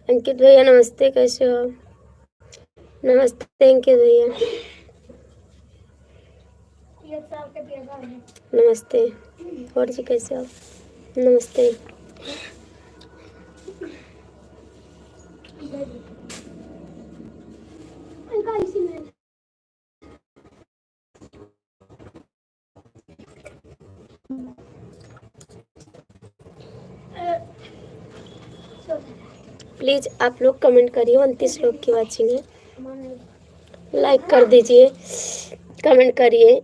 अंकित भैया नमस्ते, कैसे हो आप? नमस्ते अंकित भैया। नमस्ते। और जी कैसे हो आप? नमस्ते। प्लीज आप लोग कमेंट करिए, 29 लोग की वाचिंग है। लाइक कर दीजिए, कमेंट करिए।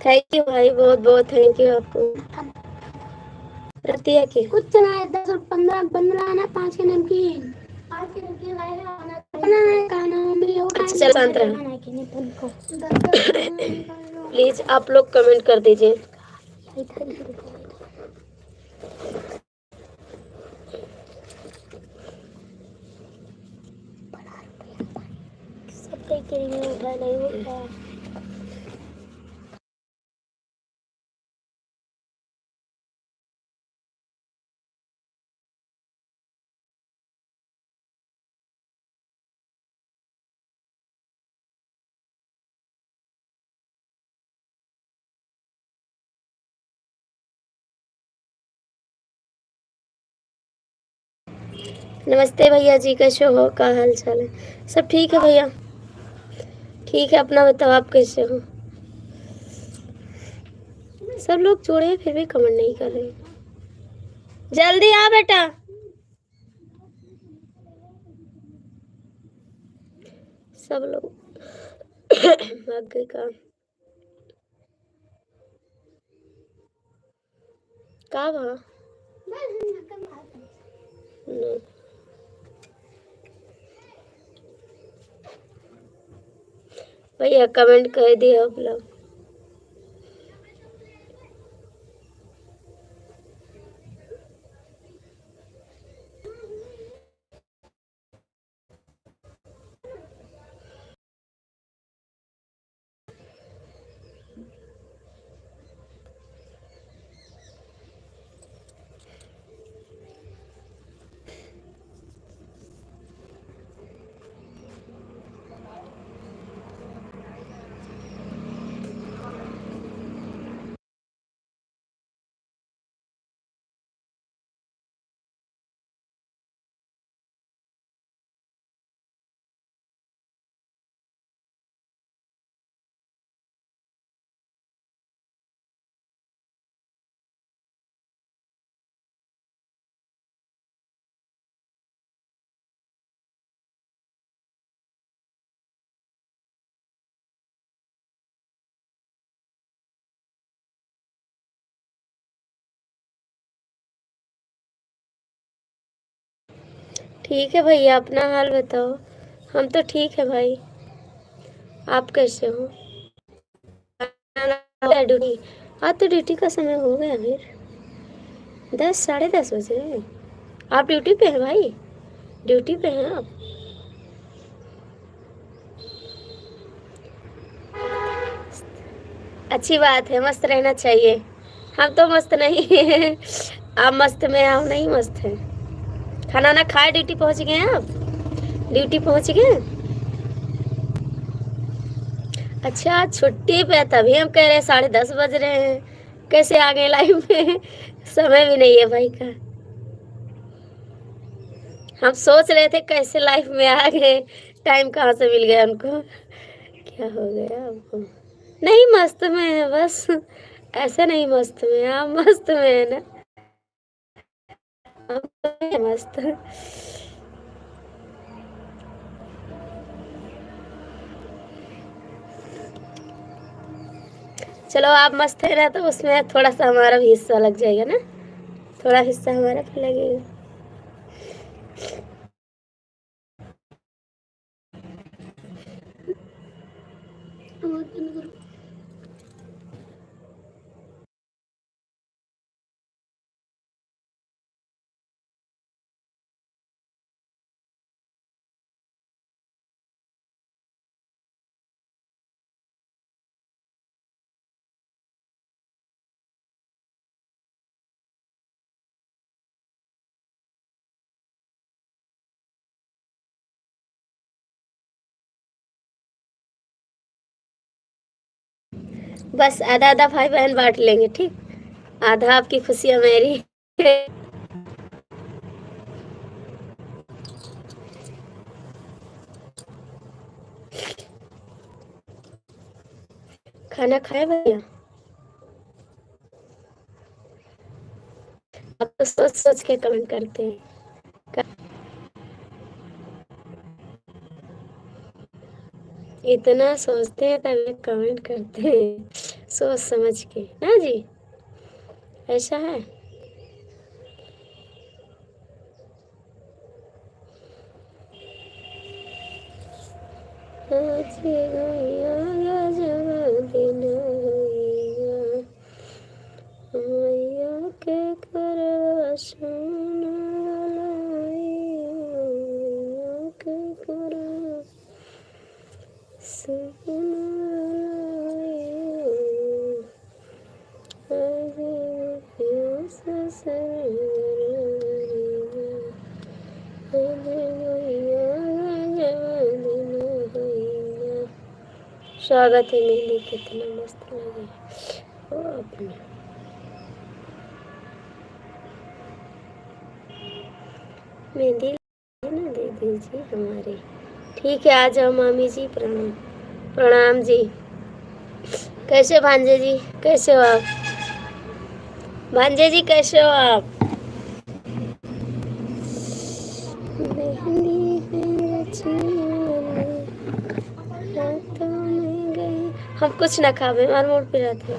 थैंक यू भाई, बहुत बहुत थैंक यू आपको। रतिया की कुछ ना 10 और 15 15 ना 5 के नमकीन। अच्छा चल शांत रहो। प्लीज आप लोग कमेंट कर दीजिए। सब कहीं के लिए उठा नहीं होता। नमस्ते भैया जी, कैसे हो? क्या हाल चाल है? सब ठीक है भैया, ठीक है। अपना बताओ, आप कैसे हो? सब लोग जोड़े हैं फिर भी कमेंट नहीं कर रहे। जल्दी आ बेटा। सब लोग भाग गए का वहाँ नहीं। भैया कमेंट कर दिए आप लोग। ठीक है भैया, अपना हाल बताओ। हम तो ठीक है भाई, आप कैसे हो? ड्यूटी? आज तो ड्यूटी का समय हो गया फिर। 10 10:30 बज रहे हैं। आप ड्यूटी पे हैं भाई? ड्यूटी पे हैं आप? अच्छी बात है, मस्त रहना चाहिए। हम तो मस्त नहीं हैं। आप मस्त में, हम नहीं मस्त हैं। खाना ना खाए ड्यूटी पहुंच गए हैं आप? ड्यूटी पहुंच गए? अच्छा आज छुट्टी पे, तभी हम कह रहे हैं 10:30 बज रहे हैं। कैसे आ गए लाइव में? समय भी नहीं है भाई का। हम सोच रहे थे कैसे लाइफ में आ गए, टाइम कहाँ से मिल गया उनको। क्या हो गया आपको? नहीं मस्त में है बस। ऐसे नहीं मस्त में, आप मस्त में है ना? हम तो हैं मस्त। चलो आप मस्त है ना, तो उसमें थोड़ा सा हमारा भी हिस्सा लग जाएगा ना। थोड़ा हिस्सा हमारा भी लगेगा। बस आधा आधा भाई बहन बांट लेंगे, ठीक। आधा आपकी खुशियाँ मेरी। खाना खाए भैया? आप तो सोच सोच के कमेंट करते हैं। इतना सोचते हैं तभी कमेंट करते हैं, सोच समझ के ना जी। ऐसा है। आज गया गजब दिन होइया, मैया के करवा सोना लाइया, मैया के करवा सोना लाइया, आज गया ससुरारिया, आज गया गजब दिन होइया। स्वागत है मेहंदी, कितना मस्त लगे वो अपने। मेहंदी ना दे दीजिए हमारे। ठीक है, आ जाओ मामी जी। प्रणाम। प्रणाम जी। कैसे हो भांजे जी? कैसे हो आप? भांजे जी कैसे हो आप? मेहंदी है रचने रातों में गई। हम कुछ ना खावे, हमारे मूड पे रहते हैं।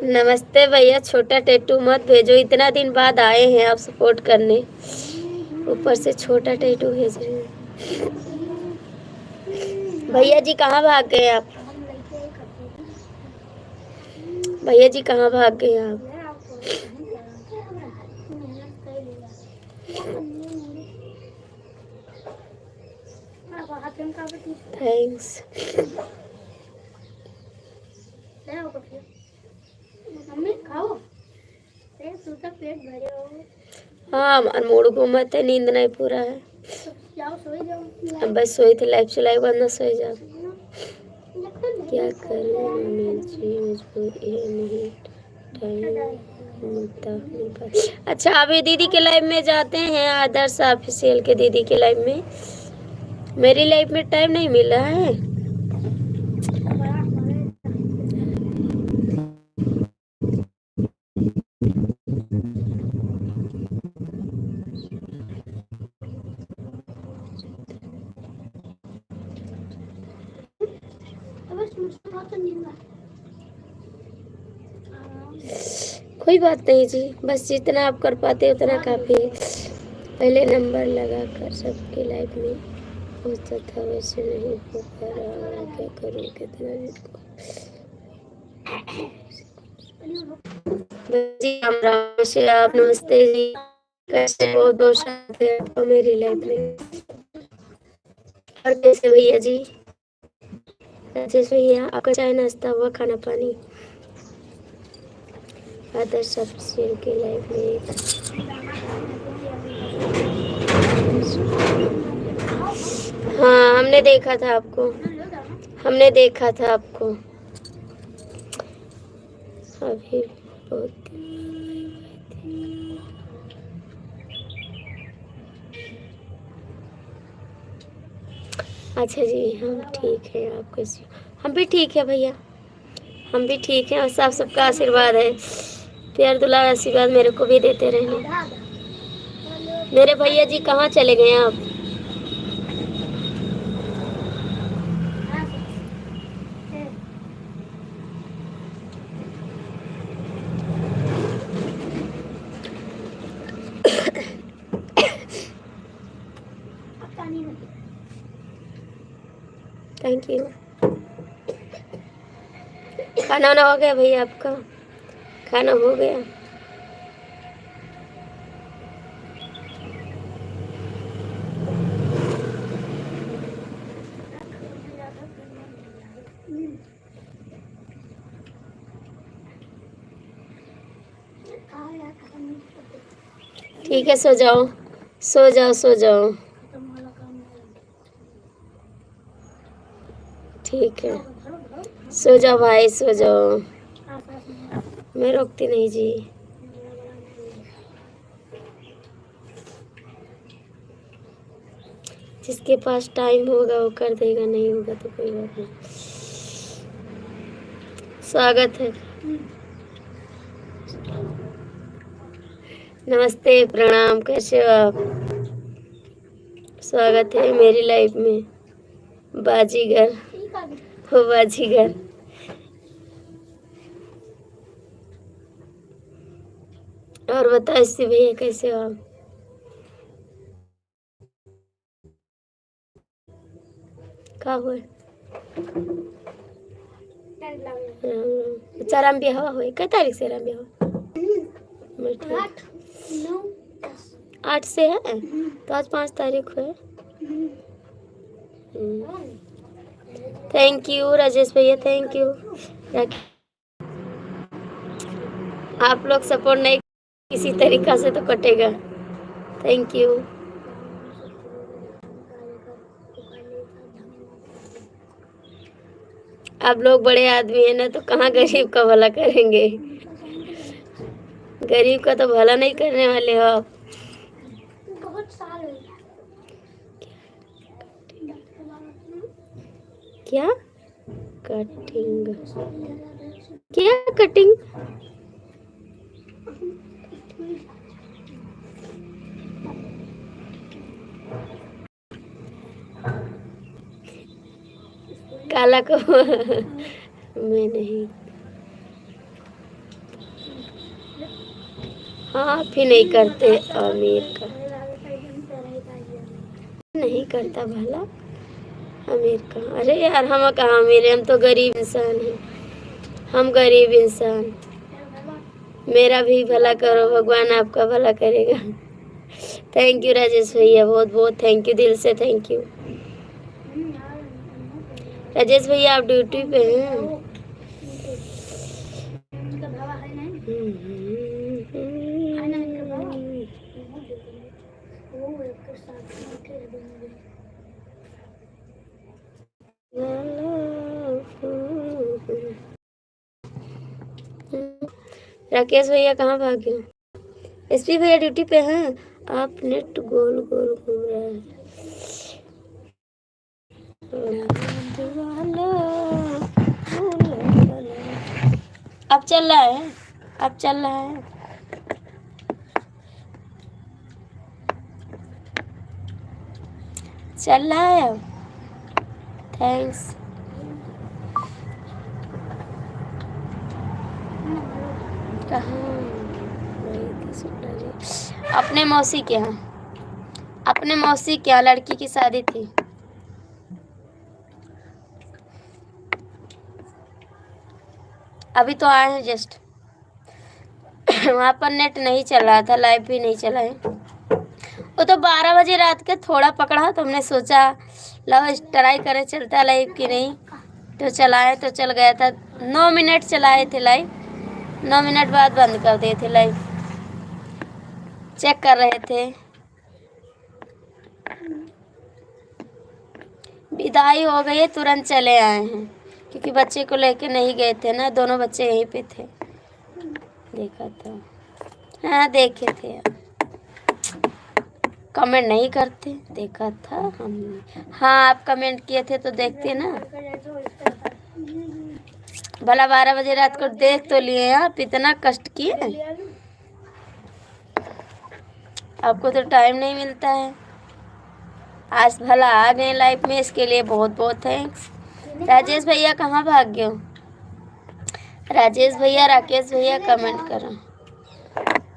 नमस्ते भैया, छोटा टैटू मत भेजो, इतना दिन बाद आए हैं आप सपोर्ट करने, ऊपर से छोटा टैटू भेज रहे हैं। भैया जी कहाँ भाग गए आप? भैया जी कहाँ भाग गए आप? थैंक्स। हाँ, हमारा मूड घूमत है, नींद नहीं पूरा है। अब बस सोई थी, लाइव चलाई वरना सोई जाओ। क्या करूँ मम्मी जी, मजबूरी है, नहीं टाइम मिलता नहीं पाता। अच्छा, अभी दीदी के लाइव में जाते हैं, आदर्श ऑफिशियल के दीदी के लाइव में। मेरी लाइफ में टाइम नहीं मिला है। कोई बात नहीं जी, बस जितना आप कर पाते उतना काफ़ी है। पहले नंबर लगा कर सबके लाइफ में पहुँचता था, वैसे नहीं हो पा रहा, क्या करूँ कितना जी। राम राम से आप, नमस्ते जी, कैसे हो? दो साथ है आपको मेरी लाइफ में। और कैसे भैया जी? राजेश भैया, आपका चाय नाश्ता हुआ, खाना पानी? आदर्श ऑफिशियल के लाइफ में हाँ, हमने देखा था आपको, हमने देखा था आपको अभी बहुत। अच्छा जी, हम ठीक हैं, आप कैसे हो? हम भी ठीक है भैया, हम भी ठीक हैं, और सब सबका आशीर्वाद है, प्यार दुलार आशीर्वाद मेरे को भी देते रहना। मेरे भैया जी कहाँ चले गए आप? Thank you. खाना वाना हो गया भैया आपका? खाना हो गया? ठीक है, सो जाओ सो जाओ सो जाओ। ठीक है, सो जाओ भाई, सो जाओ। मैं रोकती नहीं जी। जिसके पास टाइम होगा वो कर देगा, नहीं होगा तो कोई बात नहीं। स्वागत है। नमस्ते, प्रणाम, कैसे हो आप? स्वागत है मेरी लाइफ में। बाजीगर हो, बाजीगर। और बताओ इससे भैया कैसे हो आप? का हुआ? अच्छा, राम बियाह हुआ? कै तारीख से राम बियाह? 8 से है तो आज 5 तारीख है। थैंक यू राजेश भैया, थैंक यू। आप लोग सपोर्ट नहीं किसी तरीका से तो कटेगा। Thank you. आप लोग बड़े आदमी है ना, तो कहाँ गरीब का भला करेंगे? गरीब का तो भला नहीं करने वाले हो आप। बहुत साल हो गया। क्या कटिंग? क्या कटिंग? काला को मैं नहीं। हाँ, फिर नहीं करते अमीर का, नहीं करता भला अमीर का। अरे यार, हम कहाँ अमीर हैं, हम तो गरीब इंसान हैं। हम गरीब इंसान। मेरा भी भला करो, भगवान आपका भला करेगा। थैंक यू राजेश भैया, बहुत बहुत थैंक यू, दिल से थैंक यू। राजेश भैया आप ड्यूटी पे हैं? राकेश भैया कहाँ भागे? एसपी भैया ड्यूटी पे हैं। आप नेट गोल गोल घूम रहा है। अब चल रहा है, अब चल रहा है। चल रहा है अब। थैंक्स। कहाँ? अपने मौसी के यहाँ, अपने मौसी के यहाँ लड़की की शादी थी। अभी तो आए हैं जस्ट। वहाँ पर नेट नहीं चल रहा था, लाइव भी नहीं चला है। वो तो 12 बजे रात के थोड़ा पकड़ा तो हमने सोचा लो ट्राई करें चलता लाइव कि नहीं, तो चलाए तो चल गया था। 9 मिनट चलाए थे लाइव, 9 मिनट बाद बंद कर दिए थे लाइव। चेक कर रहे थे। विदाई हो गई है, तुरंत चले आए हैं क्योंकि बच्चे को लेके नहीं गए थे ना, दोनों बच्चे यहीं पे थे। देखा था, हाँ देखे थे। कमेंट नहीं करते, देखा था हमने। हाँ आप कमेंट किए थे तो देखते ना। भला 12 बजे रात को देख तो लिए, आप इतना कष्ट किए। आपको तो टाइम नहीं मिलता है। आज भला आ गए लाइफ में, इसके लिए बहुत बहुत थैंक्स। राजेश भैया कहाँ भाग गए? राजेश भैया, राकेश भैया कमेंट करो।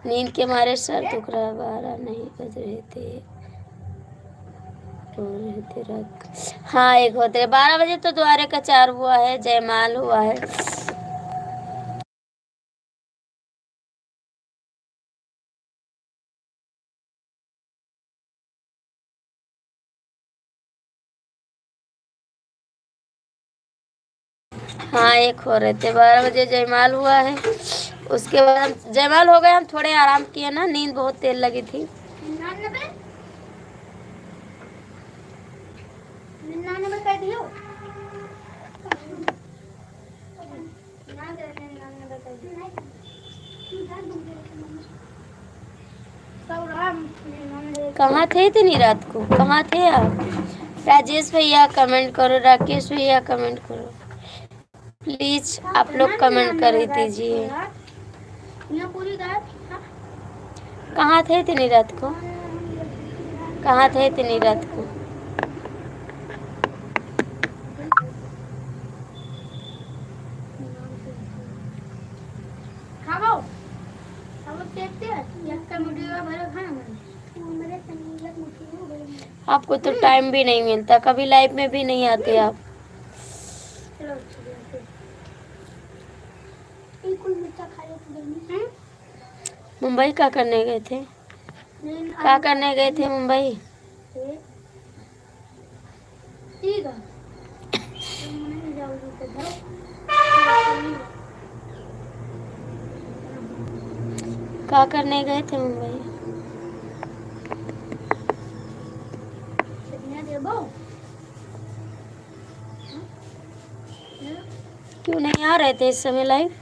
नींद के मारे सर दुख रहा, 12 नहीं बज रहे थे। और तेरा हाँ 1 होते रहे 12 बजे तो द्वारे का 4 हुआ है, जयमाल हुआ है। हाँ 1 हो रहे थे, 12 बजे जयमाल हुआ है। उसके बाद हम जयमाल हो गए, हम थोड़े आराम किए ना, नींद बहुत तेज लगी थी। कहाँ थे इतनी रात को, कहाँ थे आप? राजेश भैया कमेंट करो, राकेश भैया कमेंट करो, प्लीज आप लोग कमेंट कर ही दीजिए। कहाँ थे इतनी रात को, कहाँ थे इतनी रात को? आपको तो टाइम भी नहीं मिलता, कभी लाइव में भी नहीं आते आप। मुंबई क्या करने गए थे, क्या करने गए थे मुंबई? क्या करने गए थे मुंबई? क्यों नहीं आ रहे थे इस समय लाइव,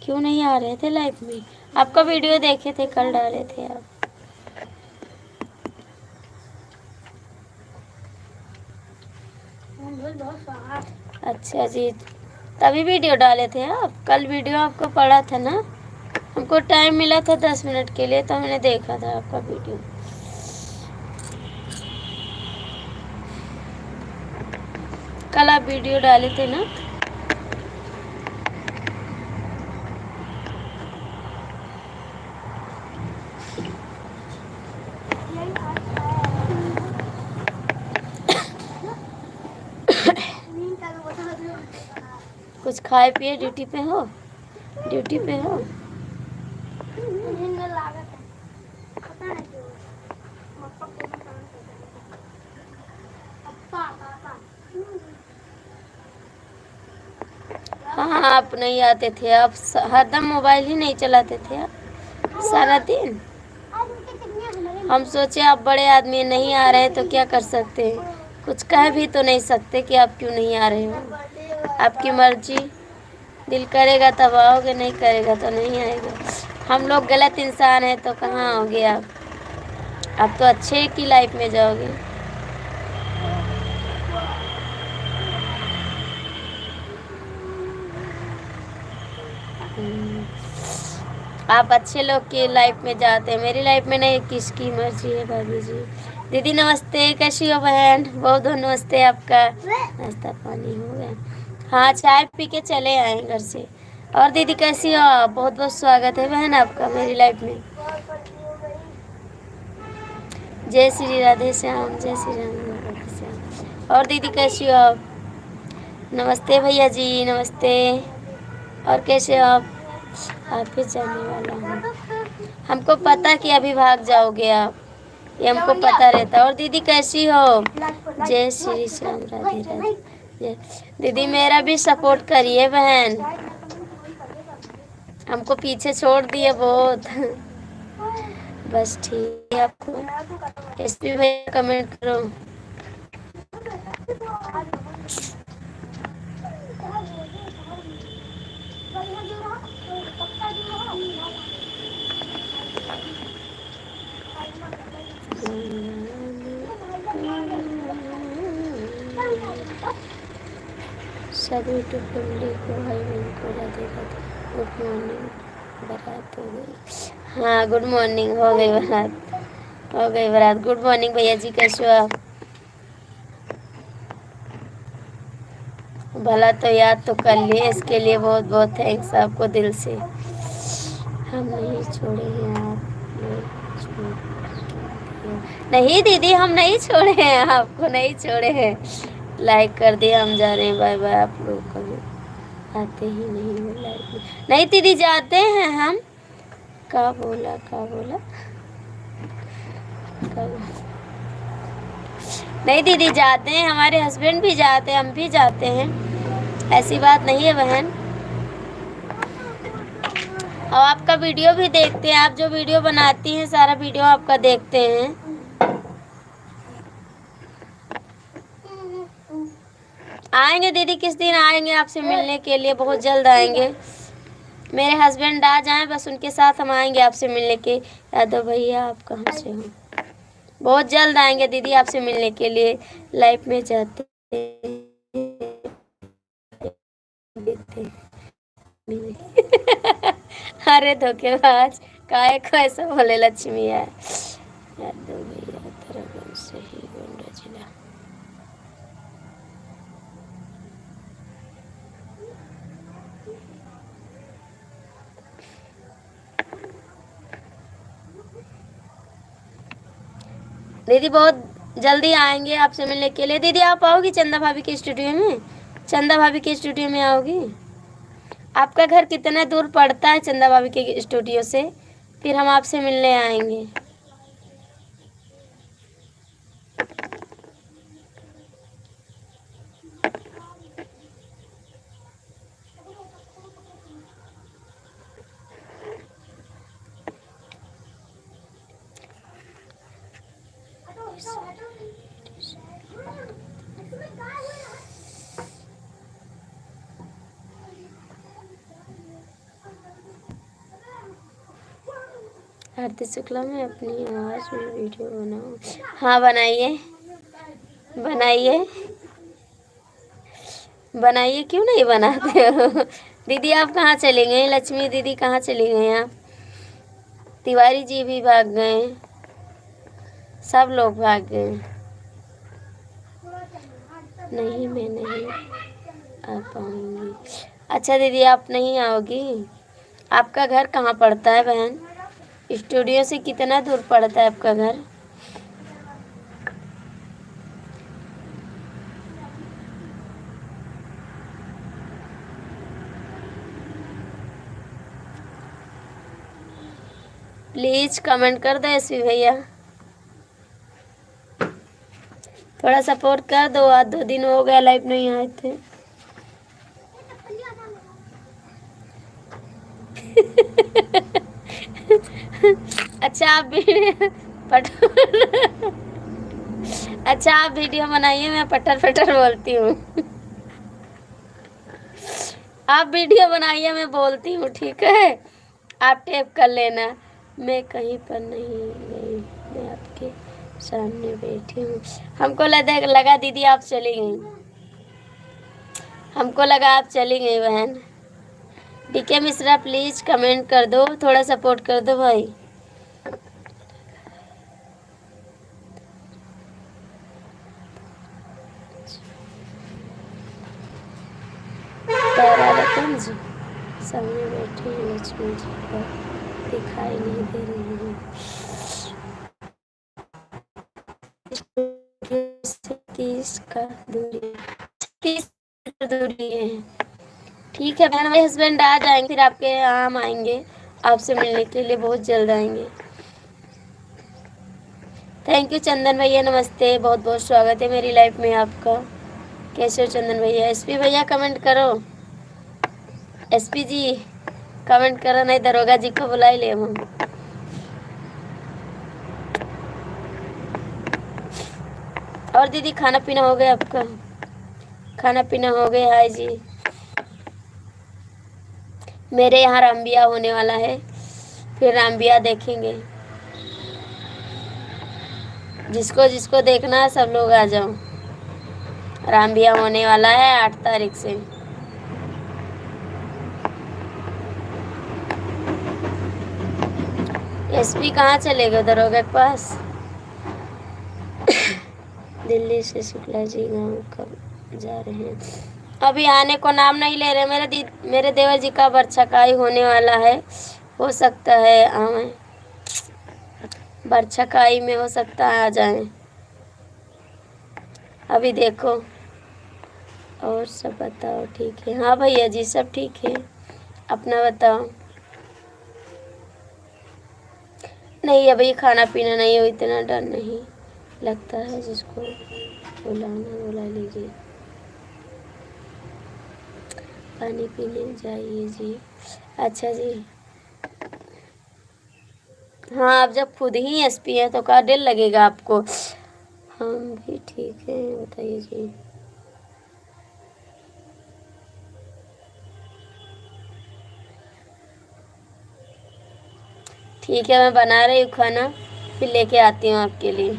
क्यों नहीं आ रहे थे लाइव में? आपका वीडियो देखे थे, कल डाले थे आप। अच्छा जी, तभी वीडियो डाले थे आप? कल वीडियो आपको पड़ा था ना, हमको टाइम मिला था 10 मिनट के लिए, तो हमने देखा था आपका वीडियो। कल आप वीडियो डाले थे ना? कुछ खाए पिए, ड्यूटी पे हो, ड्यूटी पे हो? हाँ आप नहीं आते थे, आप हरदम मोबाइल ही नहीं चलाते थे आप सारा दिन। हम सोचे आप बड़े आदमी नहीं आ रहे तो क्या कर सकते हैं, कुछ कह भी तो नहीं सकते कि आप क्यों नहीं आ रहे हो। आपकी मर्जी, दिल करेगा तब आओगे, नहीं करेगा तो नहीं आएगा। हम लोग गलत इंसान हैं तो कहाँ आओगे आप तो अच्छे की लाइफ में जाओगे। आप अच्छे लोग की लाइफ में जाते हैं, मेरी लाइफ में नहीं, किसकी मर्जी है। भाभी जी, दीदी नमस्ते, कैसी हो बहन? बहुत बहुत नमस्ते। आपका नाश्ता पानी हो गया? हाँ चाय पी के चले आए घर से। और दीदी कैसी हो आप? बहुत बहुत स्वागत है बहन आपका मेरी लाइफ में। जय श्री राधे श्याम, जय श्री राधे श्याम। और दीदी कैसी हो आप? नमस्ते भैया जी, नमस्ते। और कैसे हो आप? ऑफिस जाने वाला हूँ, हमको पता कि अभी भाग जाओगे आप, ये हमको पता रहता। और दीदी कैसी हो? जय श्री श्याम, राधे राधे। दीदी मेरा भी सपोर्ट करिए बहन, हमको पीछे छोड़ दिए बहुत। बस ठीक है, आपको एसपी भैया कमेंट करो। सभी यूट्यूब फैमिली को भाई बहन को राधे राधे। गुड मॉर्निंग, बारात हो गई? हाँ गुड मॉर्निंग, हो गई बारात, हो गई बारात। गुड मॉर्निंग भैया जी, कैसे हो आप? भला तो याद तो कर लिए, इसके लिए बहुत बहुत थैंक्स आपको दिल से। हम नहीं छोड़ेंगे आप लोग नहीं दीदी, हम नहीं छोड़े हैं, आपको नहीं छोड़े हैं। लाइक कर दिया, हम जा रहे हैं, बाय बाय। आप लोग कभी आते ही नहीं हो लाइक में। नहीं दीदी, जाते हैं हम। क्या बोला, क्या बोला, नहीं दीदी, जाते हैं, हमारे हस्बैंड भी जाते हैं, हम भी जाते हैं, ऐसी बात नहीं है बहन। और आपका वीडियो भी देखते हैं, आप जो वीडियो बनाती हैं सारा वीडियो आपका देखते हैं। आएंगे दीदी, किस दिन आएंगे आपसे मिलने के लिए, बहुत जल्द आएंगे। मेरे हस्बैंड आ जाएं बस, उनके साथ हम आएंगे आपसे मिलने के। यादव भैया, आप कहाँ से हो? बहुत जल्द आएंगे दीदी आपसे मिलने के लिए। लाइफ में जाते अरे धोखेबाज, काहे को ऐसा बोले लक्ष्मी है। यादव भैया तरगंज से ही, गोंडा जिला। दीदी बहुत जल्दी आएंगे आपसे मिलने के लिए। दीदी आप आओगी चंदा भाभी के स्टूडियो में? चंदा भाभी के स्टूडियो में आओगी? आपका घर कितना दूर पड़ता है चंदा भाभी के स्टूडियो से? फिर हम आपसे मिलने आएंगे। आरती शुक्ला में अपनी आवाज़ में वीडियो बनाओ। हाँ बनाइए, बनाइए, बनाइए, क्यों नहीं बनाते हो? दीदी आप कहाँ चले गए? लक्ष्मी दीदी कहाँ चली गई आप? तिवारी जी भी भाग गए, सब लोग भाग गए। नहीं, मैं नहीं आ पाऊँगी। अच्छा दीदी, आप नहीं आओगी? आपका घर कहाँ पड़ता है बहन? स्टूडियो से कितना दूर पड़ता है आपका घर? प्लीज कमेंट कर दो एसपी भैया, थोड़ा सपोर्ट कर दो। आज 2 दिन हो गया लाइव नहीं आए थे। अच्छा आप अच्छा आप वीडियो बनाइए, मैं पटर पटर बोलती हूँ। आप वीडियो बनाइए, मैं बोलती हूँ, ठीक है? आप टेप कर लेना। मैं कहीं पर नहीं गई, मैं आपके सामने बैठी हूँ। हमको लगा दीदी आप चली गई, हमको लगा आप चली गई बहन। डीके मिश्रा प्लीज कमेंट कर दो, थोड़ा सपोर्ट कर दो भाई। तारागंज सामने बैठी है लक्ष्मी जी, पर दिखाई नहीं दे रही है। 30 का दूरी, 30 दूरी है। ठीक है बहन, मेरे हस्बैंड आ जाएंगे, फिर आपके यहाँ हम आएंगे आपसे मिलने के लिए, बहुत जल्द आएंगे। थैंक यू चंदन भैया, नमस्ते, बहुत बहुत स्वागत है मेरी लाइफ में आपका। कैसे हो चंदन भैया? एसपी भैया कमेंट करो, एसपी जी कमेंट करो, नहीं दरोगा जी को बुला ही ले हम। और दीदी खाना पीना हो गया आपका? खाना पीना हो गया? हाय जी, मेरे यहाँ रामबिया होने वाला है, फिर रामबिया देखेंगे। जिसको जिसको देखना है सब लोग आ जाओ, रामबिया होने वाला है 8 तारीख से। एसपी कहाँ चले गए? दरोगा के पास। दिल्ली से शुक्ला जी गाँव कब जा रहे हैं? अभी आने को नाम नहीं ले रहे। मेरे देवर जी का बरछकाई होने वाला है, हो सकता है आवे। बरछकाई में हो सकता है आ जाए। अभी देखो। और सब बताओ ठीक है? हाँ भैया जी सब ठीक है। अपना बताओ। नहीं अभी खाना पीना नहीं हो, इतना डर नहीं लगता है, जिसको बुलाना बुला लीजिए। पानी पीने जाइए जी। अच्छा जी। हाँ आप जब खुद ही एसपी हैं तो क्या डर लगेगा आपको। हम भी ठीक हैं, बताइए जी। ठीक है मैं बना रही हूँ खाना, फिर लेके आती हूँ आपके लिए।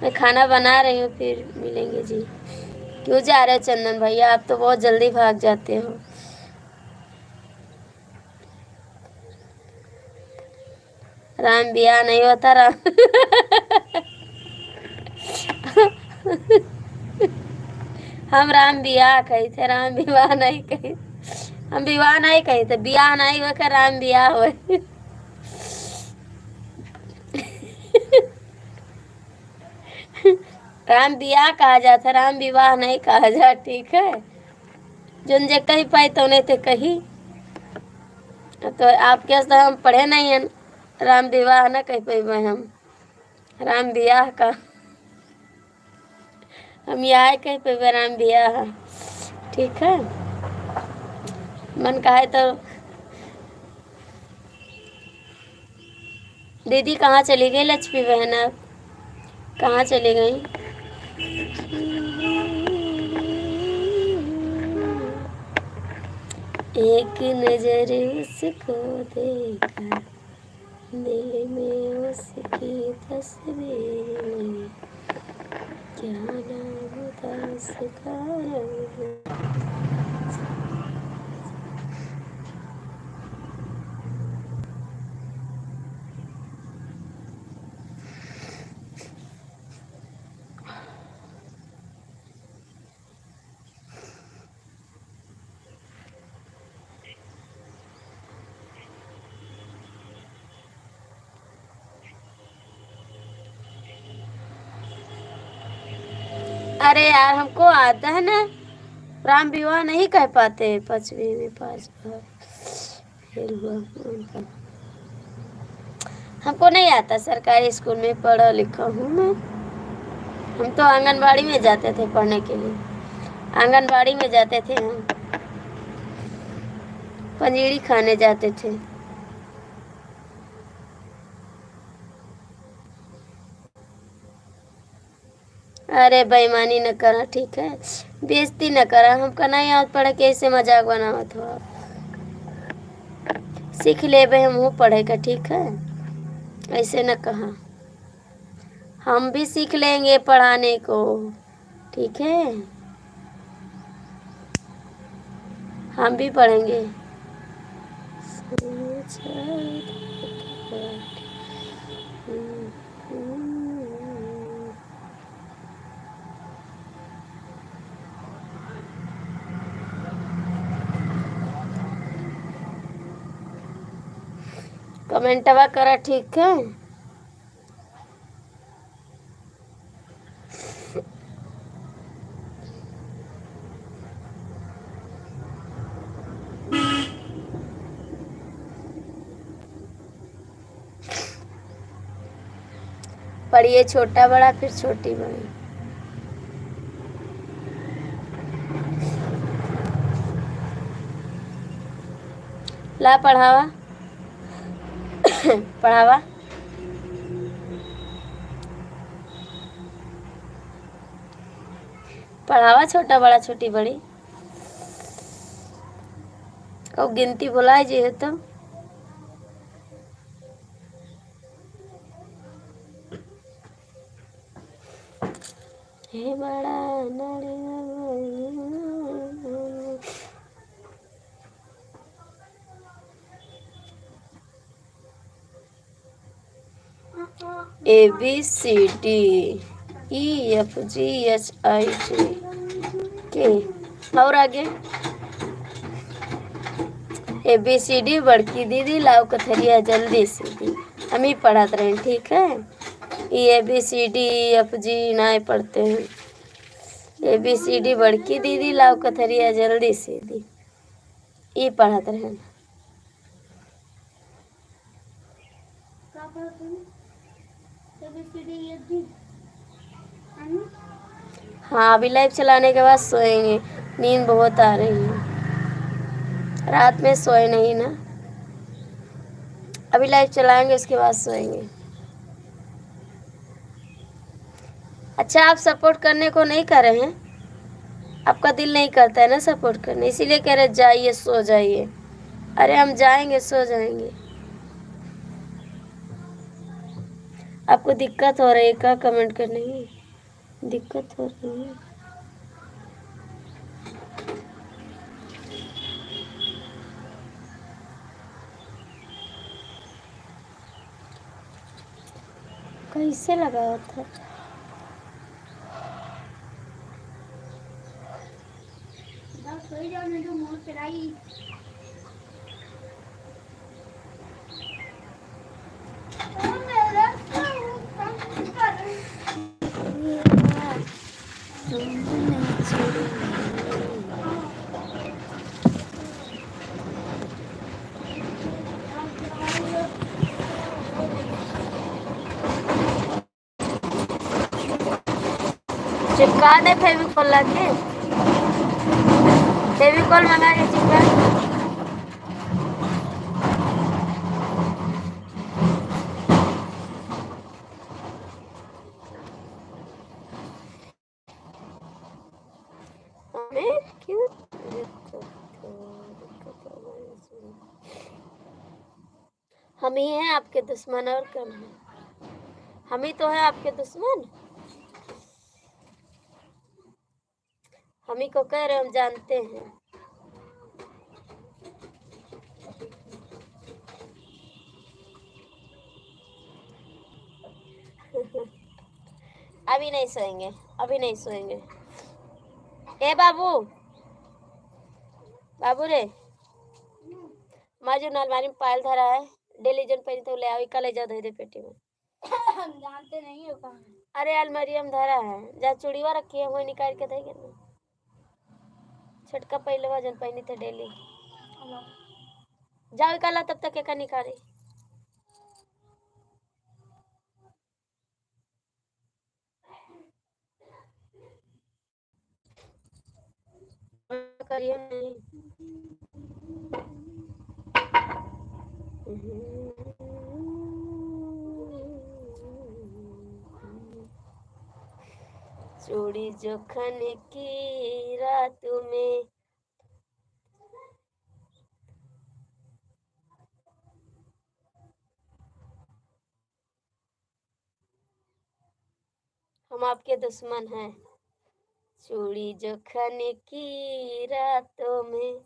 मैं खाना बना रही हूँ, फिर मिलेंगे जी। क्यों जा रहे हो चंदन भैया, आप तो बहुत जल्दी भाग जाते हो। राम ब्याह नहीं होता राम। हम राम ब्याह कही थे, राम विवाह नहीं कही। हम विवाह नहीं कही थे, ब्याह नहीं हुआ, राम ब्याह हुआ। राम ब्याह कहा जाता, राम विवाह नहीं कहा जा, ठीक है। जोन जे कही पाई तो नहीं थे कही। तो आपके हम पढ़े नहीं हैं, राम विवाह न कह पाए हम, राम ब्याह का हम यहाँ कह पे राम ब्याह। ठीक है मन का है तो। दीदी कहाँ चली गई लक्ष्मी बहन, आप कहाँ चली गई? एक नजर उसको देखा, दिल में उसकी तस्वीर नहीं, क्या नाम था उसका। अरे यार हमको आता है ना, राम विवाह नहीं कह पाते, 5वीं में 5 बार फेल हुआ। हमको नहीं आता, सरकारी स्कूल में पढ़ा लिखा हूँ मैं। हम तो आंगनबाड़ी में जाते थे पढ़ने के लिए, आंगनबाड़ी में जाते थे हम, पंजीरी खाने जाते थे। अरे बेईमानी न करा, ठीक है, बेइज्जती न करा, हमका नहीं याद पड़ा कि ऐसे मजाक बनावत हो आप। सीख ले भाई, हम वो पढ़ेगा, ठीक है, ऐसे न कहा। हम भी सीख लेंगे पढ़ाने को, ठीक है, हम भी पढ़ेंगे। कमेंटवा करा, ठीक है। पढ़िए छोटा बड़ा फिर छोटी बड़ी। ला पढ़ावा। पढ़ावा। पढ़ावा छोटा बड़ा छोटी बड़ी। कब गिनती बुलाए जी है तो। हे बड़ा ABCD EFGHIJ के। और आगे ABCD बड़की दीदी लाओ कथरिया जल्दी से दी। हम ही पढ़ाते रहे, ठीक है। ये ABCD EFG ना पढ़ते हैं। ABCD बड़की दीदी लाओ कथरिया जल्दी से दी, ये पढ़ाते रहे। हाँ अभी लाइव चलाने के बाद सोएंगे, नींद बहुत आ रही है, रात में सोए नहीं ना। अभी लाइव चलाएंगे उसके बाद सोएंगे। अच्छा आप सपोर्ट करने को नहीं कर रहे हैं, आपका दिल नहीं करता है ना सपोर्ट करने, इसीलिए कह रहे जाइए सो जाइए। अरे हम जाएंगे सो जाएंगे। आपको दिक्कत हो रही है क्या कमेंट करने में? दिक्कत हो रही है? कैसे लगाया था? चिपका दे फेविकोल लाके, फेविकोल मंगा के चिपका। हमें क्यों हम ही हैं आपके दुश्मन और कौन है? हम ही तो हैं आपके दुश्मन, हम ही को कह रहे हम जानते हैं। अभी नहीं सोएंगे, अभी नहीं सोएंगे। ए बाबू, बाबू रे, माजू अलमारी में पायल धरा है, डेली जन पहनी तो ले आओ, इका ले जाओ धो दे पेटी में। हम जानते नहीं हो कहाँ है। अरे अलमारी में धरा है, जहाँ चूड़ीवा रखी है वही निकाल के देंगे ना। छटका पहले वजन पहनी थे डेली, जाओ इकाला तब तक एक निकाले। करिए नहीं। चूड़ी जोखन की रात में हम आपके दुश्मन हैं। चूड़ी जोखन की रातों में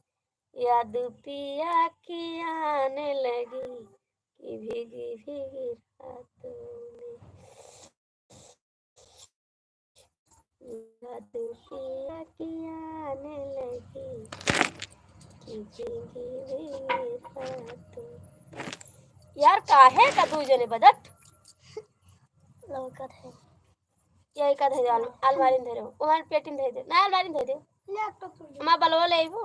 याद पिया की आने लगी, कि भीगी भीगी रातों में याद पिया की आने लगी, कि भीगी भीगी रातों। यार काहे का तू जने बदत लौकत है, यही का धरे अलमारी में धरे हो, वहां पेटी में धरे दे ना, अलमारी में धरे दे। मां बलवा ले आइबो,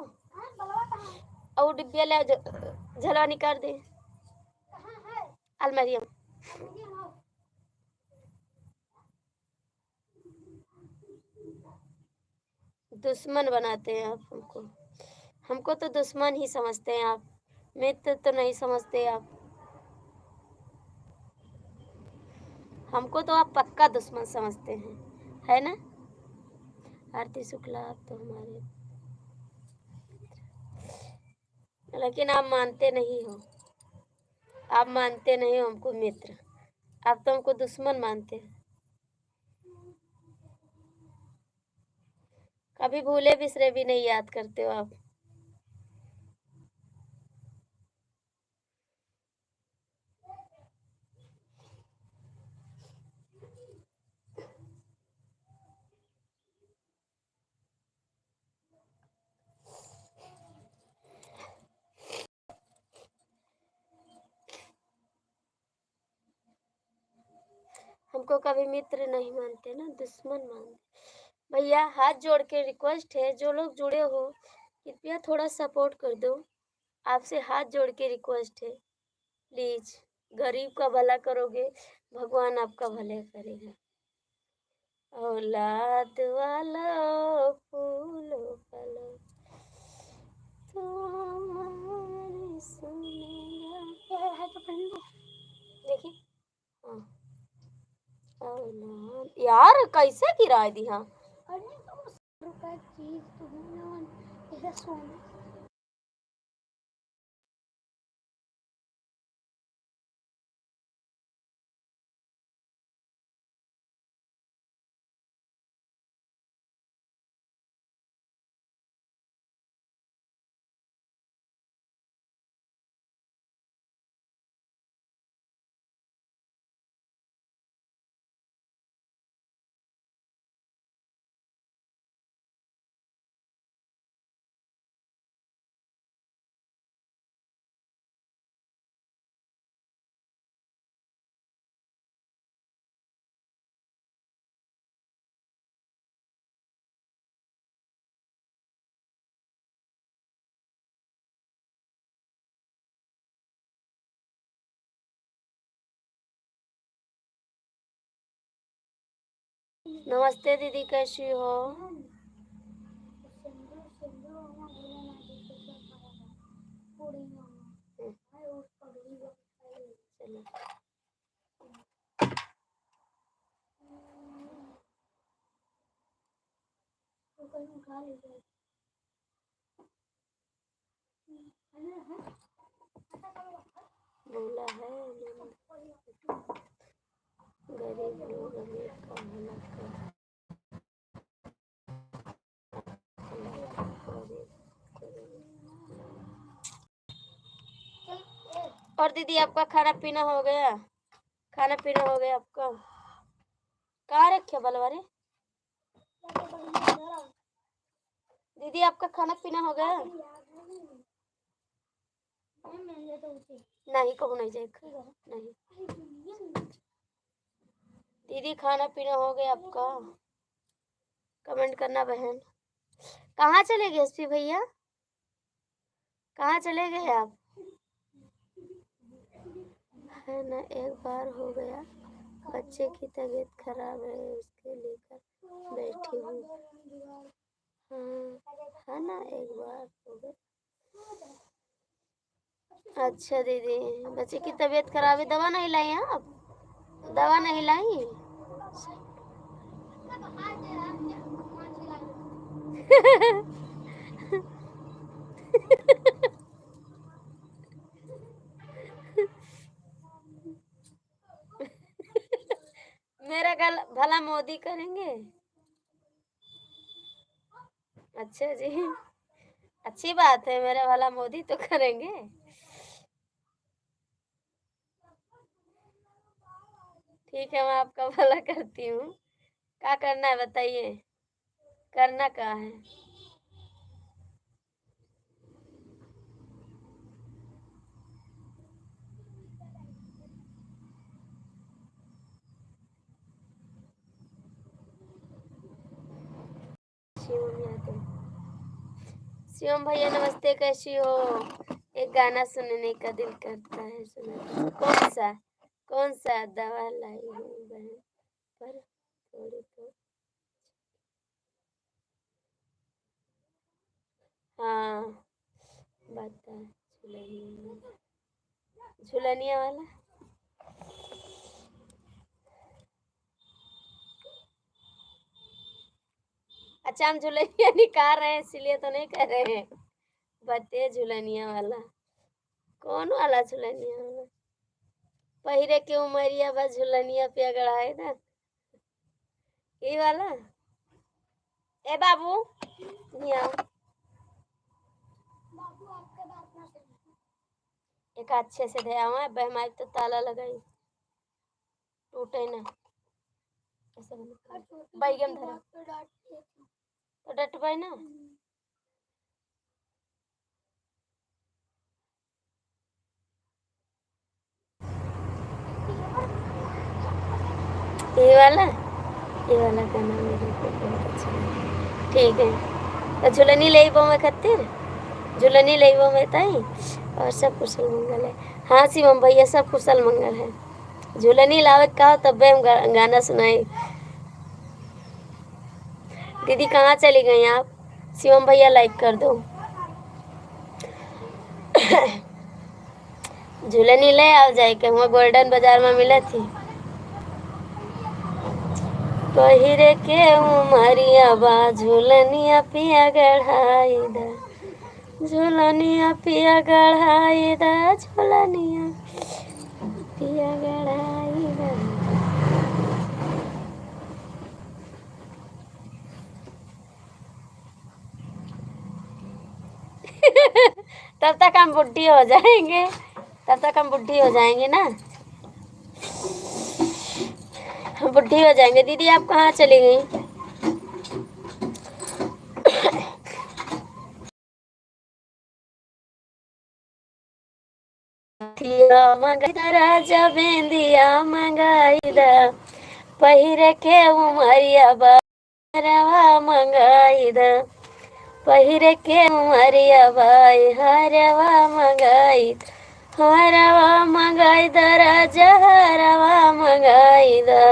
और डिब्बे ले झलवा निकाल दे अलमारी में। दुश्मन बनाते हैं आप हमको, हमको तो दुश्मन ही समझते हैं आप, मित्र तो नहीं समझते आप। हमको तो आप पक्का दुश्मन समझते हैं, है ना आरती शुक्ला? आप तो हमारे, लेकिन आप मानते नहीं हो, आप मानते नहीं हो हमको मित्र, आप तो हमको दुश्मन मानते हैं। कभी भूले बिसरे भी नहीं याद करते हो आप। हमको कभी मित्र नहीं मानते ना, दुश्मन मानते। भैया हाथ जोड़ के रिक्वेस्ट है, जो लोग जुड़े हो कृपया थोड़ा सपोर्ट कर दो। आपसे हाथ जोड़ के रिक्वेस्ट है, प्लीज। गरीब का भला करोगे, भगवान आपका भला करेगा। औलाद वाला फूलो फलो तो हमारी सुनेगा। है तो देखिए। हाँ औलाद यार कैसे गिरा दी। हाँ अरे तो का चीज तो है ना, सोना। नमस्ते दीदी, कैसी हो? बोला है गरीब लोग अमीर का भला कर। और दीदी आपका खाना पीना हो गया? खाना पीना हो गया आपका? कहाँ रखे बलवारी? दीदी आपका खाना पीना हो गया? नहीं कहू नहीं जाए नहीं। दीदी खाना पीना हो गया आपका? कमेंट करना बहन। कहाँ चले गए एसपी भैया? कहाँ चले गए आप? है ना, एक बार हो गया, बच्चे की तबीयत खराब है, उसके लेकर बैठी हूँ। हाँ है ना, एक बार हो गया। अच्छा दीदी, बच्चे की तबीयत खराब है, दवा नहीं लाई हैं आप? दवा नहीं लाई? मेरा भला मोदी करेंगे? अच्छा जी, अच्छी बात है, मेरा भला मोदी तो करेंगे। ठीक है, मैं आपका भला करती हूँ। क्या करना है बताइए, करना क्या है? शिवम यादव, शिवम भैया नमस्ते, कैसी हो? एक गाना सुनने का दिल करता है, सुना। कौन सा? कौन सा? दवा लाई हूँ बहन पर थोड़ी तो। हाँ बता, झुलनिया, झुलनिया वाला। अच्छा हम झुलनिया निकाल रहे हैं इसलिए तो नहीं कर रहे हैं। बते झुलनिया वाला, कौन वाला झुलनिया वाला? पहिरे के उमरिया बस झुलनिया पे अगड़ाए ना, ये वाला। ए बाबू नहीं आओ। एक अच्छे से दे आवा, बहमाई तो ताला लगाई, टूटे ना। ऐसा बैगन धरा तो डटबाई ना। ये वाला गाना मेरे को बहुत अच्छा लगा। ठीक है, तो झुलनी ले में खत्तिर, झुलनी ले में ताई, और सब कुशल मंगल है। हाँ शिवम भैया सब कुशल मंगल है। झुलनी लावे का तब हम गाना सुनाए। दीदी कहाँ चली गई आप? शिवम भैया लाइक कर दो। झुलनी ले आओ जाए के वहाँ गोल्डन बाजार में मिला थी। पहिरे के उमरिया बा झुलनिया पिया गढ़ाई दा, झुलनिया पिया गढ़ाई दा, झुलनिया पिया गढ़ाई दा। तब तक हम बुढ़ी हो जाएंगे, तब तक हम बुढ़ी हो जाएंगे ना, हम बुढ़ी हो जाएंगे। दीदी आप कहाँ चली गई? राजा बेंदिया मंगाई दा, पहिरे के उमरिया बारवा मंगाई दा, पहिरे के उमरिया बाई हरवा मंगाई, हरवा मंगाई दा राजा हरवा मंगाई दा,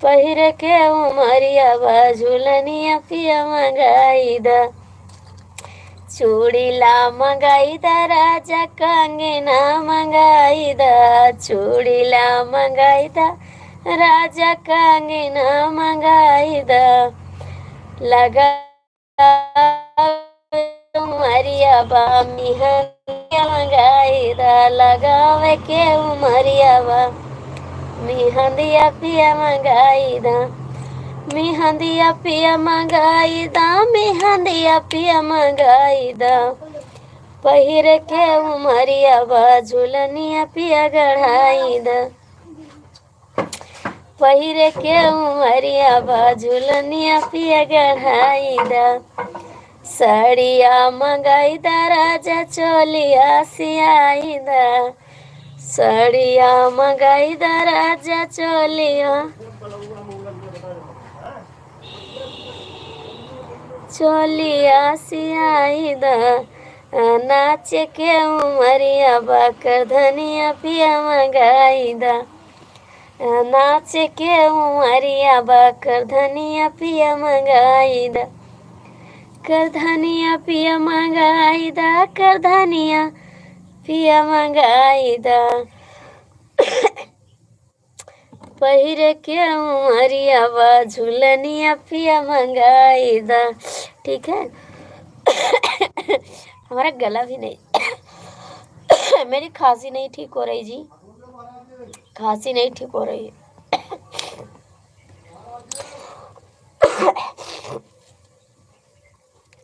पहिरे के उमरिया बा झुलनिया पिया मंगाई दा, चूड़ी ला मंगाई दा राजा कंगना मंगाई दा, चूड़ी ला मंगाई दा राजा कंगना मंगाई दा, लगा उमरिया बा मिहंदिया मंगाई दा, लगावे के उमरिया बा मिहंदिया पिया मंगाई दा, मिहंदिया पिया मंगाई दा, मिहंदिया पिया मंगाई दा, पहिरे के उमरिया बा झुलनिया पिया गढ़ाई दा, पहिरे के उमरिया बा झुलनिया पिया गढ़ाई दा, साड़िया मंगाई दा राजा चोलिया सियाई दा, साड़िया मंगाई दा राजा चोलिया, चोलिया सियाई दा, नाचे के उमरिया बा कर धनिया पिया मंगाई दा, नाचे के उमरिया बा कर धनिया पिया मंगाई दा, कर धनिया पिया मंगाई दा, कर धनिया पिया मंगाई दा, पहिरे के उमरिया बा झुलनिया पिया मंगाई दा। ठीक है। हमारा गला भी नहीं मेरी खांसी नहीं ठीक हो रही जी, खांसी नहीं ठीक हो रही है।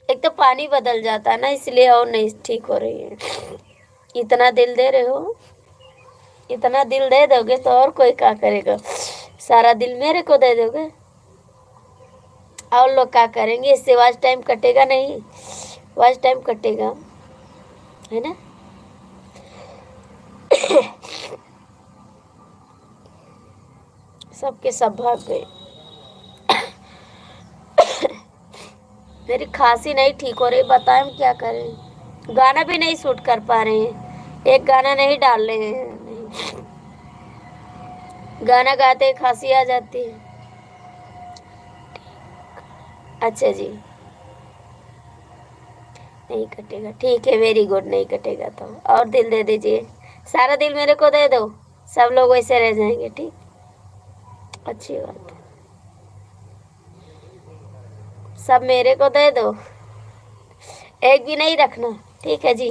एक तो पानी बदल जाता है ना, इसलिए और नहीं ठीक हो रही है। इतना दिल दे रहे हो, इतना दिल दे दोगे तो और कोई क्या करेगा? सारा दिल मेरे को दे दोगे, और लोग क्या करेंगे? इससे वॉच टाइम कटेगा नहीं, वॉच टाइम कटेगा, है ना? सबके सब भाग गए। मेरी खांसी नहीं ठीक हो रही, बताएं हम क्या करें? गाना भी नहीं शूट कर पा रहे हैं, एक गाना नहीं डाल रहे हैं, नहीं। गाना गाते खांसी आ जाती है। अच्छा जी, नहीं कटेगा, ठीक है, वेरी गुड, नहीं कटेगा तो और दिल दे दीजिए, सारा दिल मेरे को दे दो, सब लोग वैसे रह जाएंगे। ठीक, अच्छी बात है, सब मेरे को दे दो, एक भी नहीं रखना। ठीक है जी।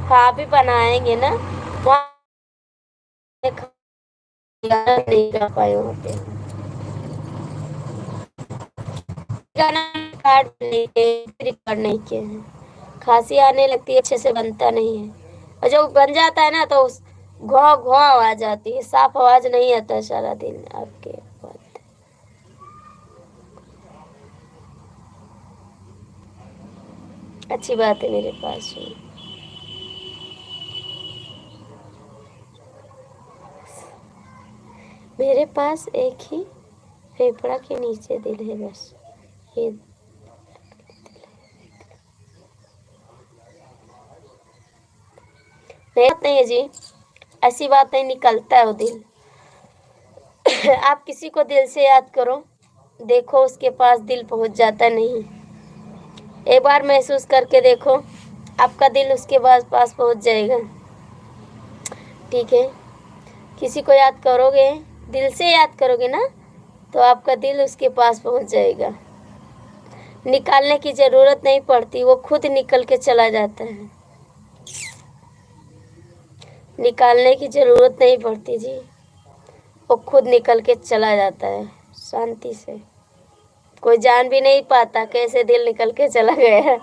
हाँ भी बनाएंगे ना, वहाँ नहीं कर पाए वहाँ पे, गाना रिकॉर्ड नहीं किए हैं। खांसी आने लगती है, अच्छे से बनता नहीं है, और जब बन जाता है ना तो घो घो आवाज आती है, साफ आवाज नहीं आता सारा दिन आपके बात। अच्छी बात है मेरे पास ही। मेरे पास एक ही फेफड़ा के नीचे दिल है बस, ये नहीं है जी, ऐसी बात नहीं, निकलता है वो दिल। आप किसी को दिल से याद करो, देखो उसके पास दिल पहुंच जाता नहीं। एक बार महसूस करके देखो, आपका दिल उसके पास पहुंच जाएगा। ठीक है, किसी को याद करोगे, दिल से याद करोगे ना, तो आपका दिल उसके पास पहुंच जाएगा। निकालने की ज़रूरत नहीं पड़ती, वो खुद निकल के चला जाता है। निकालने की ज़रूरत नहीं पड़ती जी, वो खुद निकल के चला जाता है शांति से। कोई जान भी नहीं पाता कैसे दिल निकल के चला गया।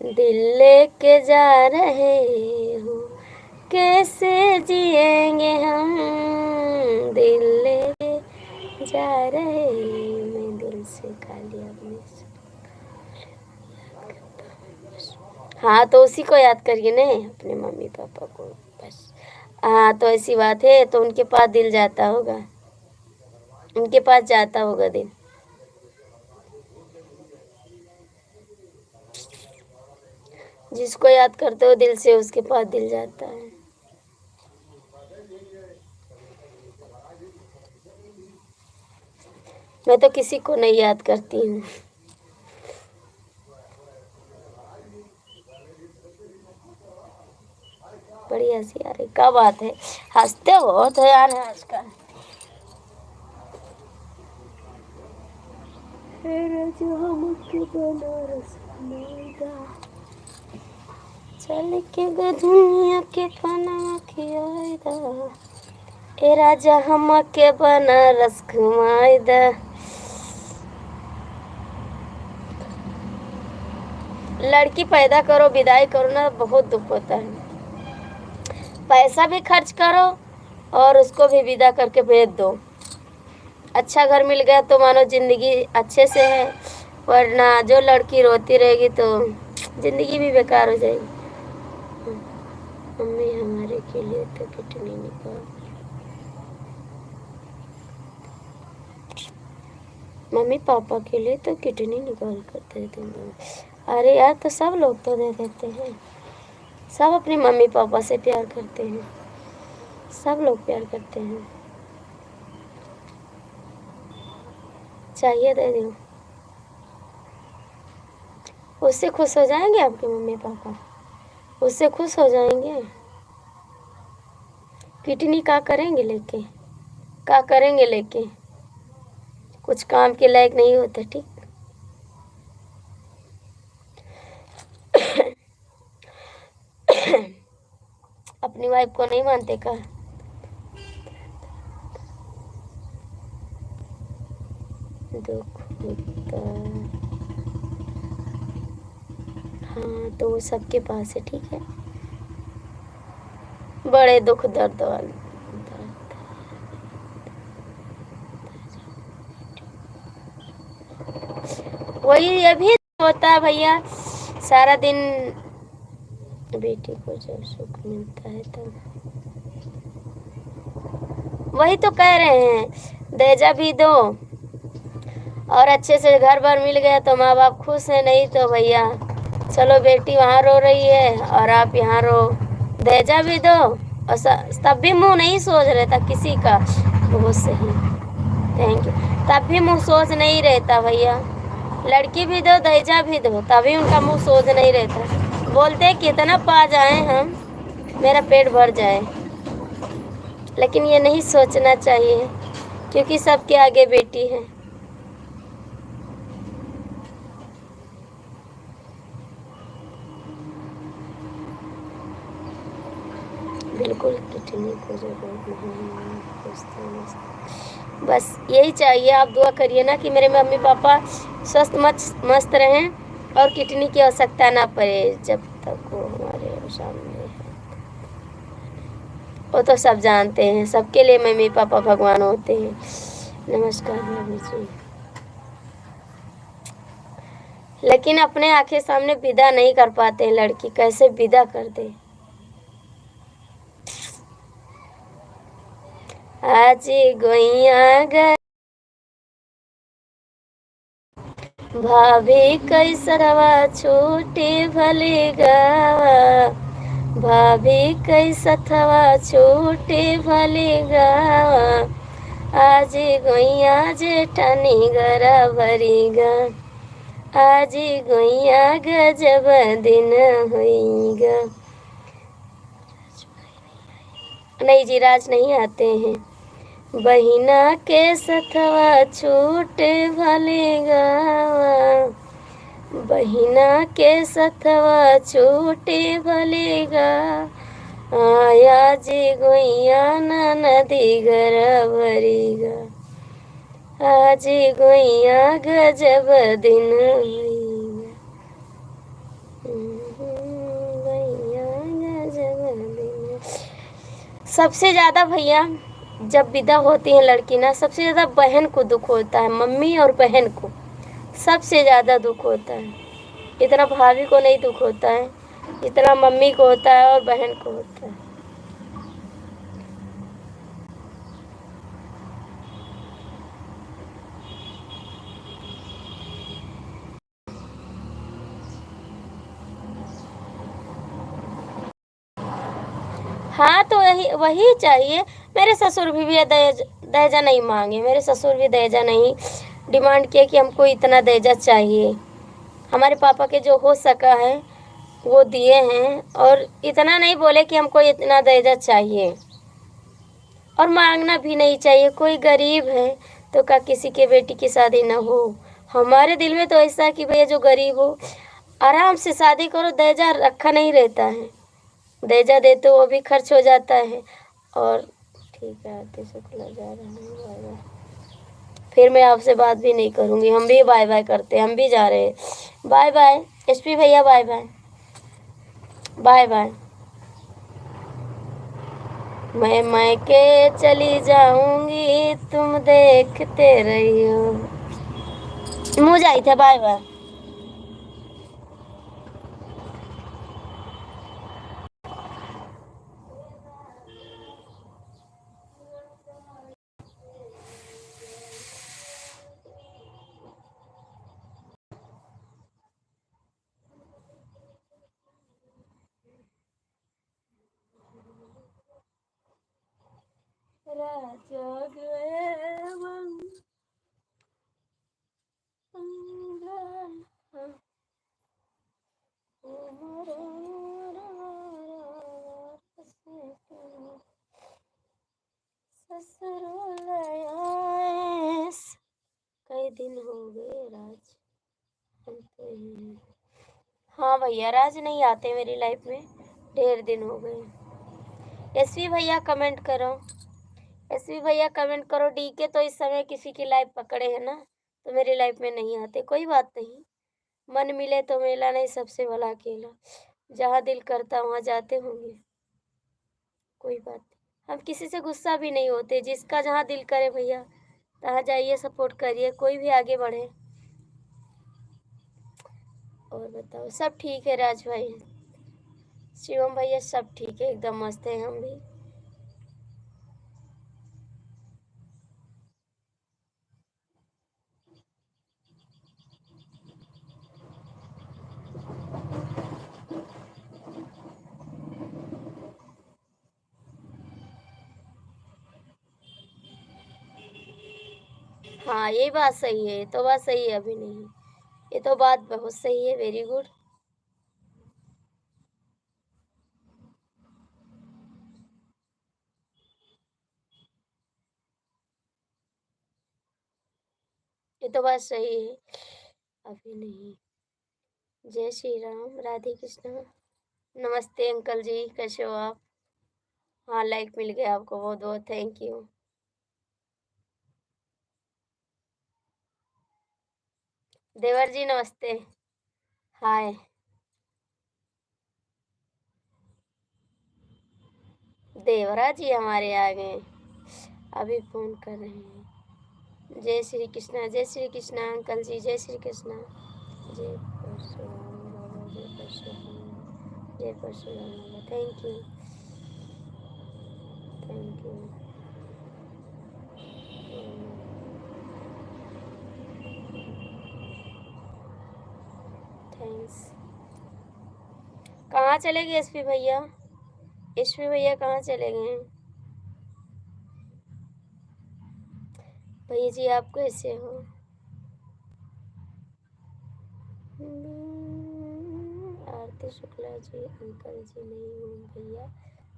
दिल लेके जा रहे हो, कैसे जिएंगे हम, दिल लेके जा रहे, मैं दिल से खा लिया अपने से। हाँ तो उसी को याद करिए ना, अपने मम्मी पापा को बस। हाँ तो ऐसी बात है, तो उनके पास दिल जाता होगा, उनके पास जाता होगा दिल। जिसको याद करते हो दिल से, उसके पास दिल जाता है। मैं तो किसी को नहीं याद करती हूँ। बड़ी हंसी आ रही, क्या बात है, हंसते बहुत है यार आजकल। चल के दुनिया के पना खियाइदा, ए राजा हम के बनारस घुमाइदा। लड़की पैदा करो, विदाई करो ना, बहुत दुख होता है। पैसा भी खर्च करो और उसको भी विदा करके भेज दो। अच्छा घर मिल गया तो मानो ज़िंदगी अच्छे से है, वरना जो लड़की रोती रहेगी तो ज़िंदगी भी बेकार हो जाएगी। मम्मी हमारे के लिए तो कितनी निकाल, मम्मी पापा के लिए तो कितनी निकाल करते थे। अरे यार, तो सब लोग तो दे देते हैं, सब अपने मम्मी पापा से प्यार करते हैं, सब लोग प्यार करते हैं। चाहिए दे दो, उससे खुश हो जाएंगे आपके मम्मी पापा, उससे खुश हो जाएंगे। किडनी का करेंगे लेके, का करेंगे लेके, कुछ काम के लायक नहीं होते। ठीक, अपनी वाइफ को नहीं मानते का? दुख होता, हाँ तो सबके पास है। ठीक है, बड़े दुख दर्द वाले, वही ये भी होता है भैया। सारा दिन बेटी को जब सुख मिलता है तब, वही तो कह रहे हैं, दहेजा भी दो और अच्छे से घर बार मिल गया तो माँ बाप खुश है, नहीं तो भैया चलो बेटी वहाँ रो रही है और आप यहाँ रो। दहेजा भी दो और तब भी मुंह नहीं सोच रहता किसी का। बहुत सही, थैंक यू। तब भी मुंह सोच नहीं रहता भैया, लड़की भी दो दहेजा भी दो, तभी उनका मुंह सोच नहीं रहता। बोलते कितना पा जाए हम, मेरा पेट भर जाए, लेकिन ये नहीं सोचना चाहिए क्योंकि सबके आगे बेटी है। बिल्कुल किडनी को जरूरत नहीं, बस यही चाहिए। आप दुआ करिए ना कि मेरे मम्मी पापा स्वस्थ मस्त रहें और किडनी की आवश्यकता ना पड़े जब तक वो हमारे सामने है। वो तो सब जानते हैं, सबके लिए मम्मी पापा भगवान होते हैं। नमस्कार भाभी जी। लेकिन अपने आंखें सामने विदा नहीं कर पाते हैं लड़की, कैसे विदा कर दे। आज गोइया ग भाभी कैसरवा छूटे भले गावा, भाभी कैसथवा छूटे भले गावा, आज गोइया जेठानी गरा भरीगा, आज गोइया गजब दिन होइगा। नहीं जी, राज नहीं आते हैं। बहिना के सथवा छूटे भले गावा, बहिना के सथवा छूटे भले गा, आया जी गोइया नदी गरा भरीगा, आज गोइया गजब दिन होइगा, गोइया गजब दिन। सबसे ज़्यादा भैया जब विदा होती है लड़की ना, सबसे ज़्यादा बहन को दुख होता है, मम्मी और बहन को सबसे ज़्यादा दुख होता है। इतना भाभी को नहीं दुख होता है जितना मम्मी को होता है और बहन को होता है। हाँ तो वही चाहिए। मेरे ससुर भी दहेजा नहीं मांगे, मेरे ससुर भी दहेजा नहीं डिमांड किए कि हमको इतना दहेजा चाहिए। हमारे पापा के जो हो सका है वो दिए हैं, और इतना नहीं बोले कि हमको इतना दहेजा चाहिए, और मांगना भी नहीं चाहिए। कोई गरीब है तो क्या किसी के बेटी की शादी ना हो। हमारे दिल में तो ऐसा है कि भैया जो गरीब हो आराम से शादी करो, दहेजा रखा नहीं रहता है। दहेजा देते वो भी खर्च हो जाता है। और ठीक है, आते शुक्ला जा रहा हूँ, बाय बाय। फिर मैं आपसे बात भी नहीं करूँगी, हम भी बाय बाय करते हैं, हम भी जा रहे हैं। बाय बाय एसपी भैया, बाय बाय बाय बाय। मैं मैके चली जाऊंगी, तुम देखते रहियो। मुझे आई थे, बाय बाय। कई दिन हो गए राज, हाँ भैया राज नहीं आते मेरी लाइफ में, ढेर दिन हो गए। एसवी भैया कमेंट करो, एसवी भैया कमेंट करो। डीके तो इस समय किसी की लाइफ पकड़े है ना, तो मेरी लाइफ में नहीं आते। कोई बात नहीं, मन मिले तो मेला नहीं, सबसे भला अकेला। जहाँ दिल करता वहाँ जाते होंगे, कोई बात नहीं। हम किसी से गुस्सा भी नहीं होते, जिसका जहाँ दिल करे भैया तहाँ जाइए, सपोर्ट करिए, कोई भी आगे बढ़े। और बताओ, सब ठीक है राज भाई, शिवम भैया, सब ठीक है, एकदम मस्त है हम भी। हाँ ये बात सही है, ये तो बात सही है, अभी नहीं, ये तो बात बहुत सही है, वेरी गुड। ये तो बात सही है, अभी नहीं। जय श्री राम, राधे कृष्णा। नमस्ते अंकल जी, कैसे हो आप? हाँ लाइक मिल गया आपको, बहुत बहुत थैंक यू। देवर जी नमस्ते, हाय। देवरा जी हमारे आ गए, अभी फोन कर रहे हैं। जय श्री कृष्णा, जय श्री कृष्णा अंकल जी, जय श्री कृष्णा। जय परशुराम बाबा, जय परशुराम, जय परशुराम बाबा। Thank you, thank you. Thanks. कहाँ चले गए एसपी भैया? एसपी भैया कहाँ चले गए हैं? भैया जी आप कैसे हो? आरती शुक्ला जी, अंकल जी नहीं हूँ भैया,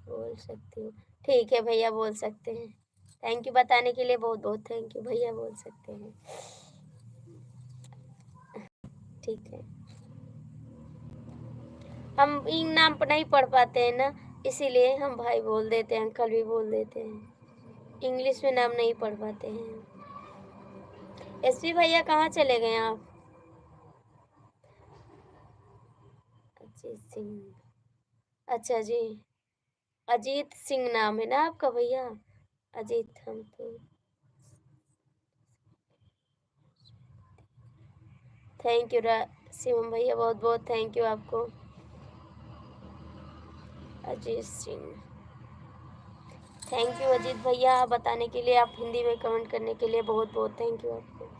बोल सकती हूँ? ठीक है भैया, बोल सकते हैं। थैंक यू बताने के लिए, बहुत बहुत थैंक यू भैया, बोल सकते हैं। ठीक है, हम इन नाम पर नहीं पढ़ पाते हैं ना, इसीलिए हम भाई बोल देते हैं, अंकल भी बोल देते हैं। इंग्लिश में नाम नहीं पढ़ पाते हैं। एसपी भैया कहाँ चले गए आप? अजीत सिंह, अच्छा जी, अजीत सिंह नाम है ना आपका भैया? अजीत, हम तो थैंक यू शिवम भैया, बहुत बहुत थैंक यू आपको। अजीत सिंह, थैंक यू अजीत भैया, आप बताने के लिए, आप हिंदी में कमेंट करने के लिए बहुत बहुत थैंक यू आपको।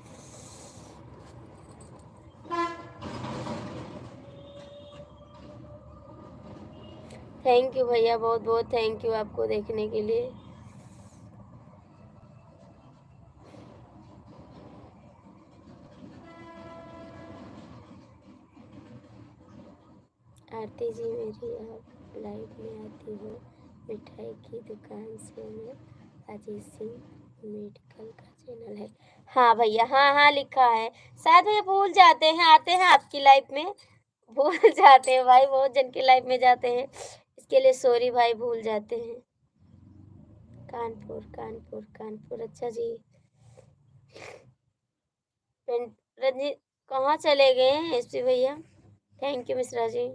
थैंक यू भैया, बहुत बहुत थैंक यू आपको देखने के लिए। आरती जी मेरी आप लाइव में आती हो, मिठाई की दुकान से मैं, अजीत सिंह मेडिकल का चैनल है। हाँ भैया, हाँ हाँ लिखा है, शायद भैया भूल जाते हैं, आते हैं आपकी लाइफ में भूल जाते हैं भाई, बहुत जन की लाइफ में जाते हैं, इसके लिए सॉरी भाई, भूल जाते हैं। कानपुर कानपुर कानपुर, अच्छा जी। रंजीत कहाँ चले गए हैं एसपी भैया? थैंक यू मिश्रा जी।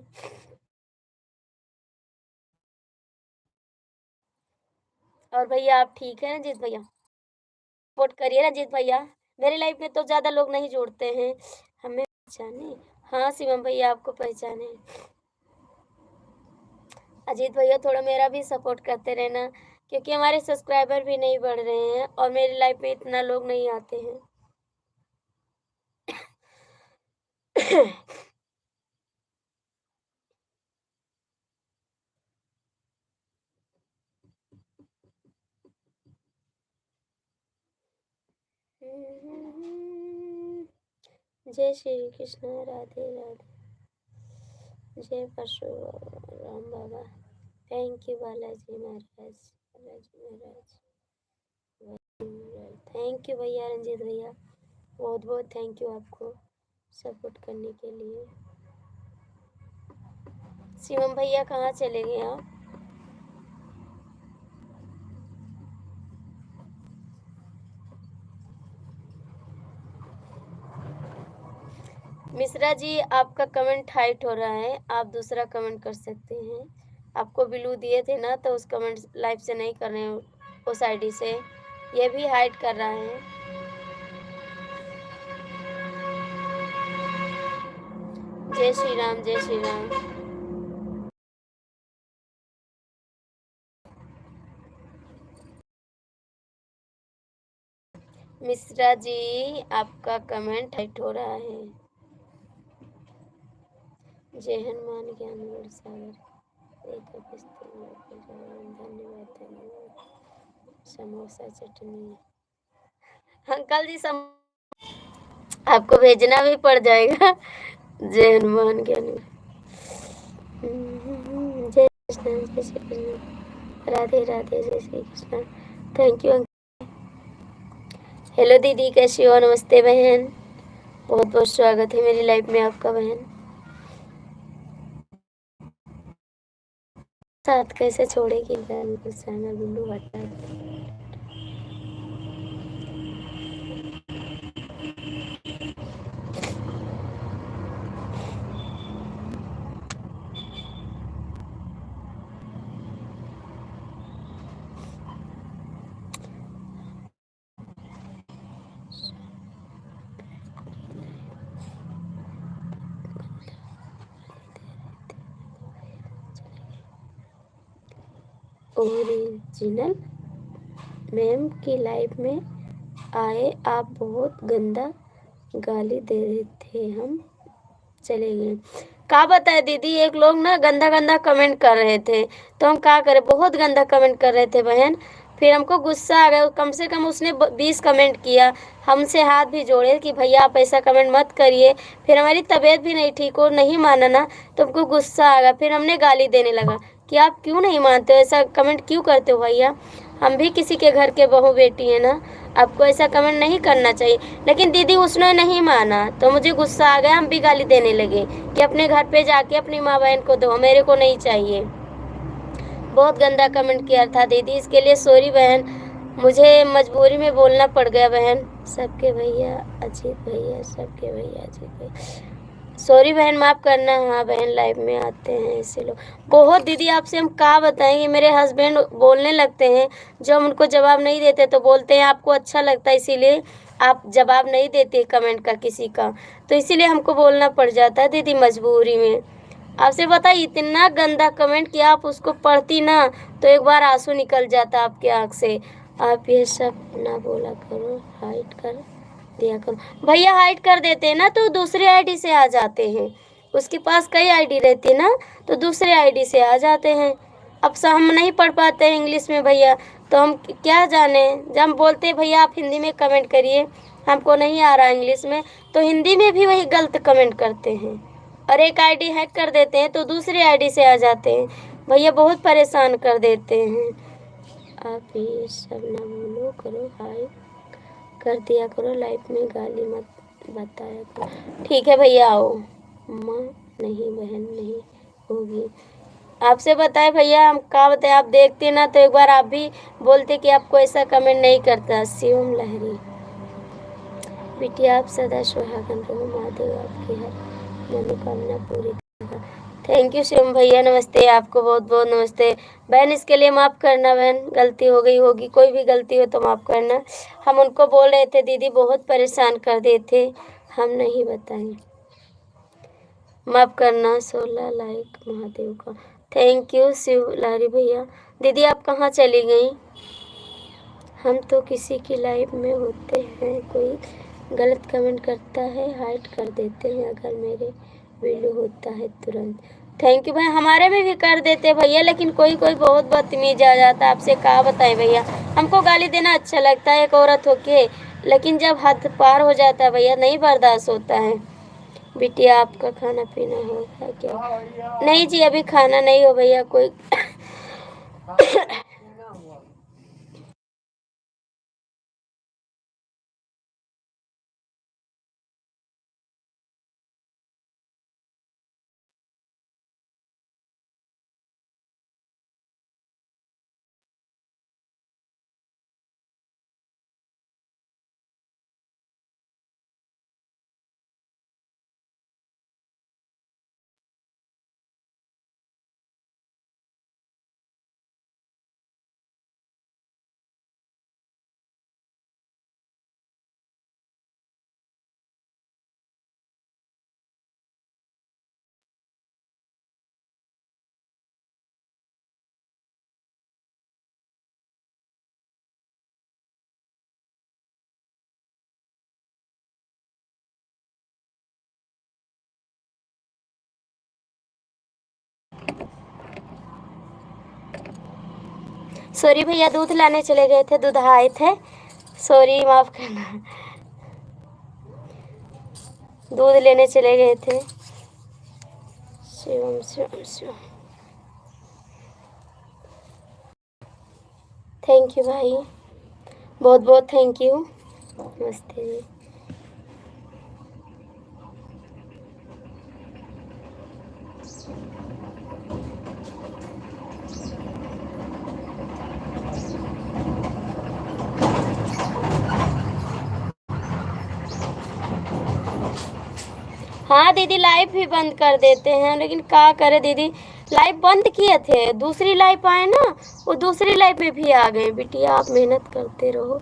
और भैया आप ठीक है रंजीत भैया? सपोर्ट करिए रंजीत भैया, मेरी लाइफ में तो ज़्यादा लोग नहीं जोड़ते हैं, हमें पहचाने। हाँ शिवम भैया आपको पहचाने। अजीत भैया थोड़ा मेरा भी सपोर्ट करते रहना, क्योंकि हमारे सब्सक्राइबर भी नहीं बढ़ रहे हैं और मेरी लाइफ में इतना लोग नहीं आते हैं। जय श्री कृष्ण, राधे राधे, जय परशुराम बाबा। Thank you Balaji Maharaj, Balaji Maharaj, thank you भैया रंजीत भैया, बहुत बहुत थैंक यू आपको सपोर्ट करने के लिए। शिवम भैया कहाँ चले गए आप? मिश्रा जी आपका कमेंट हाइट हो रहा है, आप दूसरा कमेंट कर सकते हैं। आपको ब्लू दिए थे ना, तो उस कमेंट लाइव से नहीं कर रहे हैं, उस आईडी से, ये भी हाइड कर रहा है। जय श्री राम, जय श्री राम। मिश्रा जी आपका कमेंट हाइट हो रहा है। जय हनुमान ज्ञान गुण सागर, धन्यवाद धन्यवाद। समोसा चटनी, अंकल जी आपको भेजना भी पड़ जाएगा। जय हनुमान ज्ञान, जय कृष्ण, जय श्री कृष्ण, राधे राधे, जय Shri Krishna. Thank you. Hello दीदी कैसी हो? नमस्ते बहन, बहुत बहुत स्वागत है मेरी लाइफ में आपका बहन। साथ कैसे छोड़ेगी बिल्लू हटा। ओरिजिनल मैम की लाइफ में आए, आप बहुत गंदा गाली दे रहे थे, हम चले गए। क्या बताए दीदी, एक लोग ना गंदा गंदा कमेंट कर रहे थे, तो हम क्या करें, बहुत गंदा कमेंट कर रहे थे बहन। फिर हमको गुस्सा आ गया, कम से कम उसने 20 कमेंट किया, हमसे हाथ भी जोड़े कि भैया आप ऐसा कमेंट मत करिए। फिर हमारी तबीयत भी नहीं ठीक हो, नहीं माना ना, तो हमको गुस्सा आ गया, फिर हमने गाली देने लगा कि आप क्यों नहीं मानते हो, ऐसा कमेंट क्यों करते हो भैया, हम भी किसी के घर के बहू बेटी है ना, आपको ऐसा कमेंट नहीं करना चाहिए। लेकिन दीदी उसने नहीं माना, तो मुझे गुस्सा आ गया, हम भी गाली देने लगे कि अपने घर पे जाके अपनी माँ बहन को दो, मेरे को नहीं चाहिए। बहुत गंदा कमेंट किया था दीदी, इसके लिए सॉरी बहन, मुझे मजबूरी में बोलना पड़ गया बहन। सबके भैया अजीत भैया, सबके भैया अजीत भैया, सॉरी बहन, माफ़ करना। हाँ बहन, लाइव में आते हैं ऐसे लोग बहुत। दीदी आपसे हम क्या बताएंगे, मेरे हस्बैंड बोलने लगते हैं, जब हम उनको जवाब नहीं देते तो बोलते हैं आपको अच्छा लगता है इसीलिए आप जवाब नहीं देते कमेंट का किसी का, तो इसीलिए हमको बोलना पड़ जाता है दीदी मजबूरी में। आपसे पता है इतना गंदा कमेंट किया, आप उसको पढ़ती ना तो एक बार आंसू निकल जाता आपके आँख से। आप ये सब ना बोला करो, हाइड कर दिया करो। भैया हाइड कर देते हैं ना तो दूसरी आईडी से आ जाते हैं, उसके पास कई आईडी रहती है ना, तो दूसरे आईडी से आ जाते हैं। अब हम नहीं पढ़ पाते हैं इंग्लिश में भैया, तो हम क्या जाने, जब हम बोलते हैं भैया आप हिंदी में कमेंट करिए, हमको नहीं आ रहा इंग्लिश में, तो हिंदी में भी वही गलत कमेंट करते हैं, और एक आईडी हैक कर देते हैं तो दूसरी आईडी से आ जाते हैं। भैया बहुत परेशान कर देते हैं। आप ये सब ना बोलो करो, हाय कर दिया करो, लाइफ में गाली मत बताया करो। ठीक है भैया, आओ। माँ नहीं बहन नहीं होगी, आपसे बताए भैया, हम क्या बताए, आप देखते ना तो एक बार आप भी बोलते कि आपको ऐसा कमेंट नहीं करता। शिवम लहरी, बिटिया आप सदा सुहागन रहो, महादेव आपकी हर मनोकामना पूरी करेगा। थैंक यू शिवम भैया, नमस्ते, आपको बहुत बहुत नमस्ते। बहन इसके लिए माफ़ करना बहन, गलती हो गई होगी, कोई भी गलती हो तो माफ़ करना। हम उनको बोल रहे थे दीदी बहुत परेशान कर दिए थे, हम नहीं बताएं, माफ़ करना। 16 लाइक महादेव का, थैंक यू शिव लहरी भैया। दीदी आप कहाँ चली गई, हम तो किसी की लाइफ में होते हैं, कोई गलत कमेंट करता है हाइड कर देते हैं, अगर मेरे वीडियो होता है तुरंत। थैंक यू भाई, हमारे में भी कर देते भैया, लेकिन कोई कोई बहुत बदतमीज आ जाता है, आपसे क्या बताएं भैया। हमको गाली देना अच्छा लगता है एक औरत होके, लेकिन जब हद पार हो जाता है भैया नहीं बर्दाश्त होता है। बिटिया आपका खाना पीना होगा क्या, नहीं जी अभी खाना नहीं हो भैया कोई। सॉरी भैया, दूध लाने चले गए थे, दूध आए थे, सॉरी माफ़ करना, दूध लेने चले गए थे। शिवम शिवम शिवम, थैंक यू भाई, बहुत बहुत थैंक यू, नमस्ते जी। हाँ दीदी लाइव भी बंद कर देते हैं, लेकिन क्या करे दीदी, लाइव बंद किए थे, दूसरी लाइव आए ना, वो दूसरी लाइव में भी आ गए। बिटिया आप मेहनत करते रहो,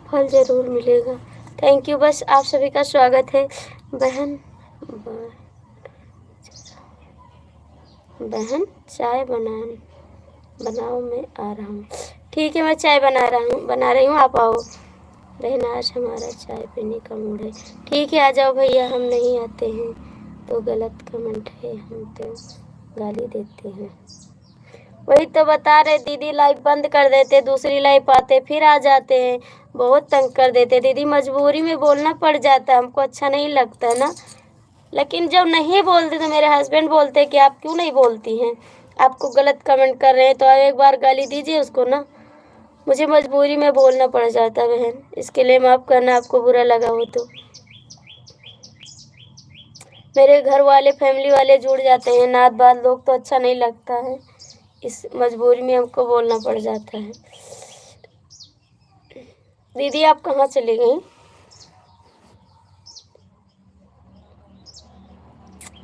फल ज़रूर मिलेगा। थैंक यू, बस आप सभी का स्वागत है। बहन बहन चाय बनाने बनाओ, मैं आ रहा हूँ। ठीक है, मैं चाय बना रही हूँ, आप आओ। बहन आज हमारा चाय पीने का मूड है। ठीक है, आ जाओ भैया। हम नहीं आते हैं तो गलत कमेंट है, हम तो गाली देते हैं। वही तो बता रहे दीदी, लाइव बंद कर देते, दूसरी लाइव आते, फिर आ जाते हैं, बहुत तंग कर देते दीदी। मजबूरी में बोलना पड़ जाता है, हमको अच्छा नहीं लगता ना। लेकिन जब नहीं बोलते तो मेरे हस्बैंड बोलते कि आप क्यों नहीं बोलती हैं, आपको गलत कमेंट कर रहे हैं तो आप एक बार गाली दीजिए उसको ना। मुझे मजबूरी में बोलना पड़ जाता है बहन, इसके लिए माफ़ करना आपको बुरा लगा हो तो। मेरे घर वाले फैमिली वाले जुड़ जाते हैं, नात बात लोग, तो अच्छा नहीं लगता है, इस मजबूरी में हमको बोलना पड़ जाता है। दीदी आप कहाँ चली गई?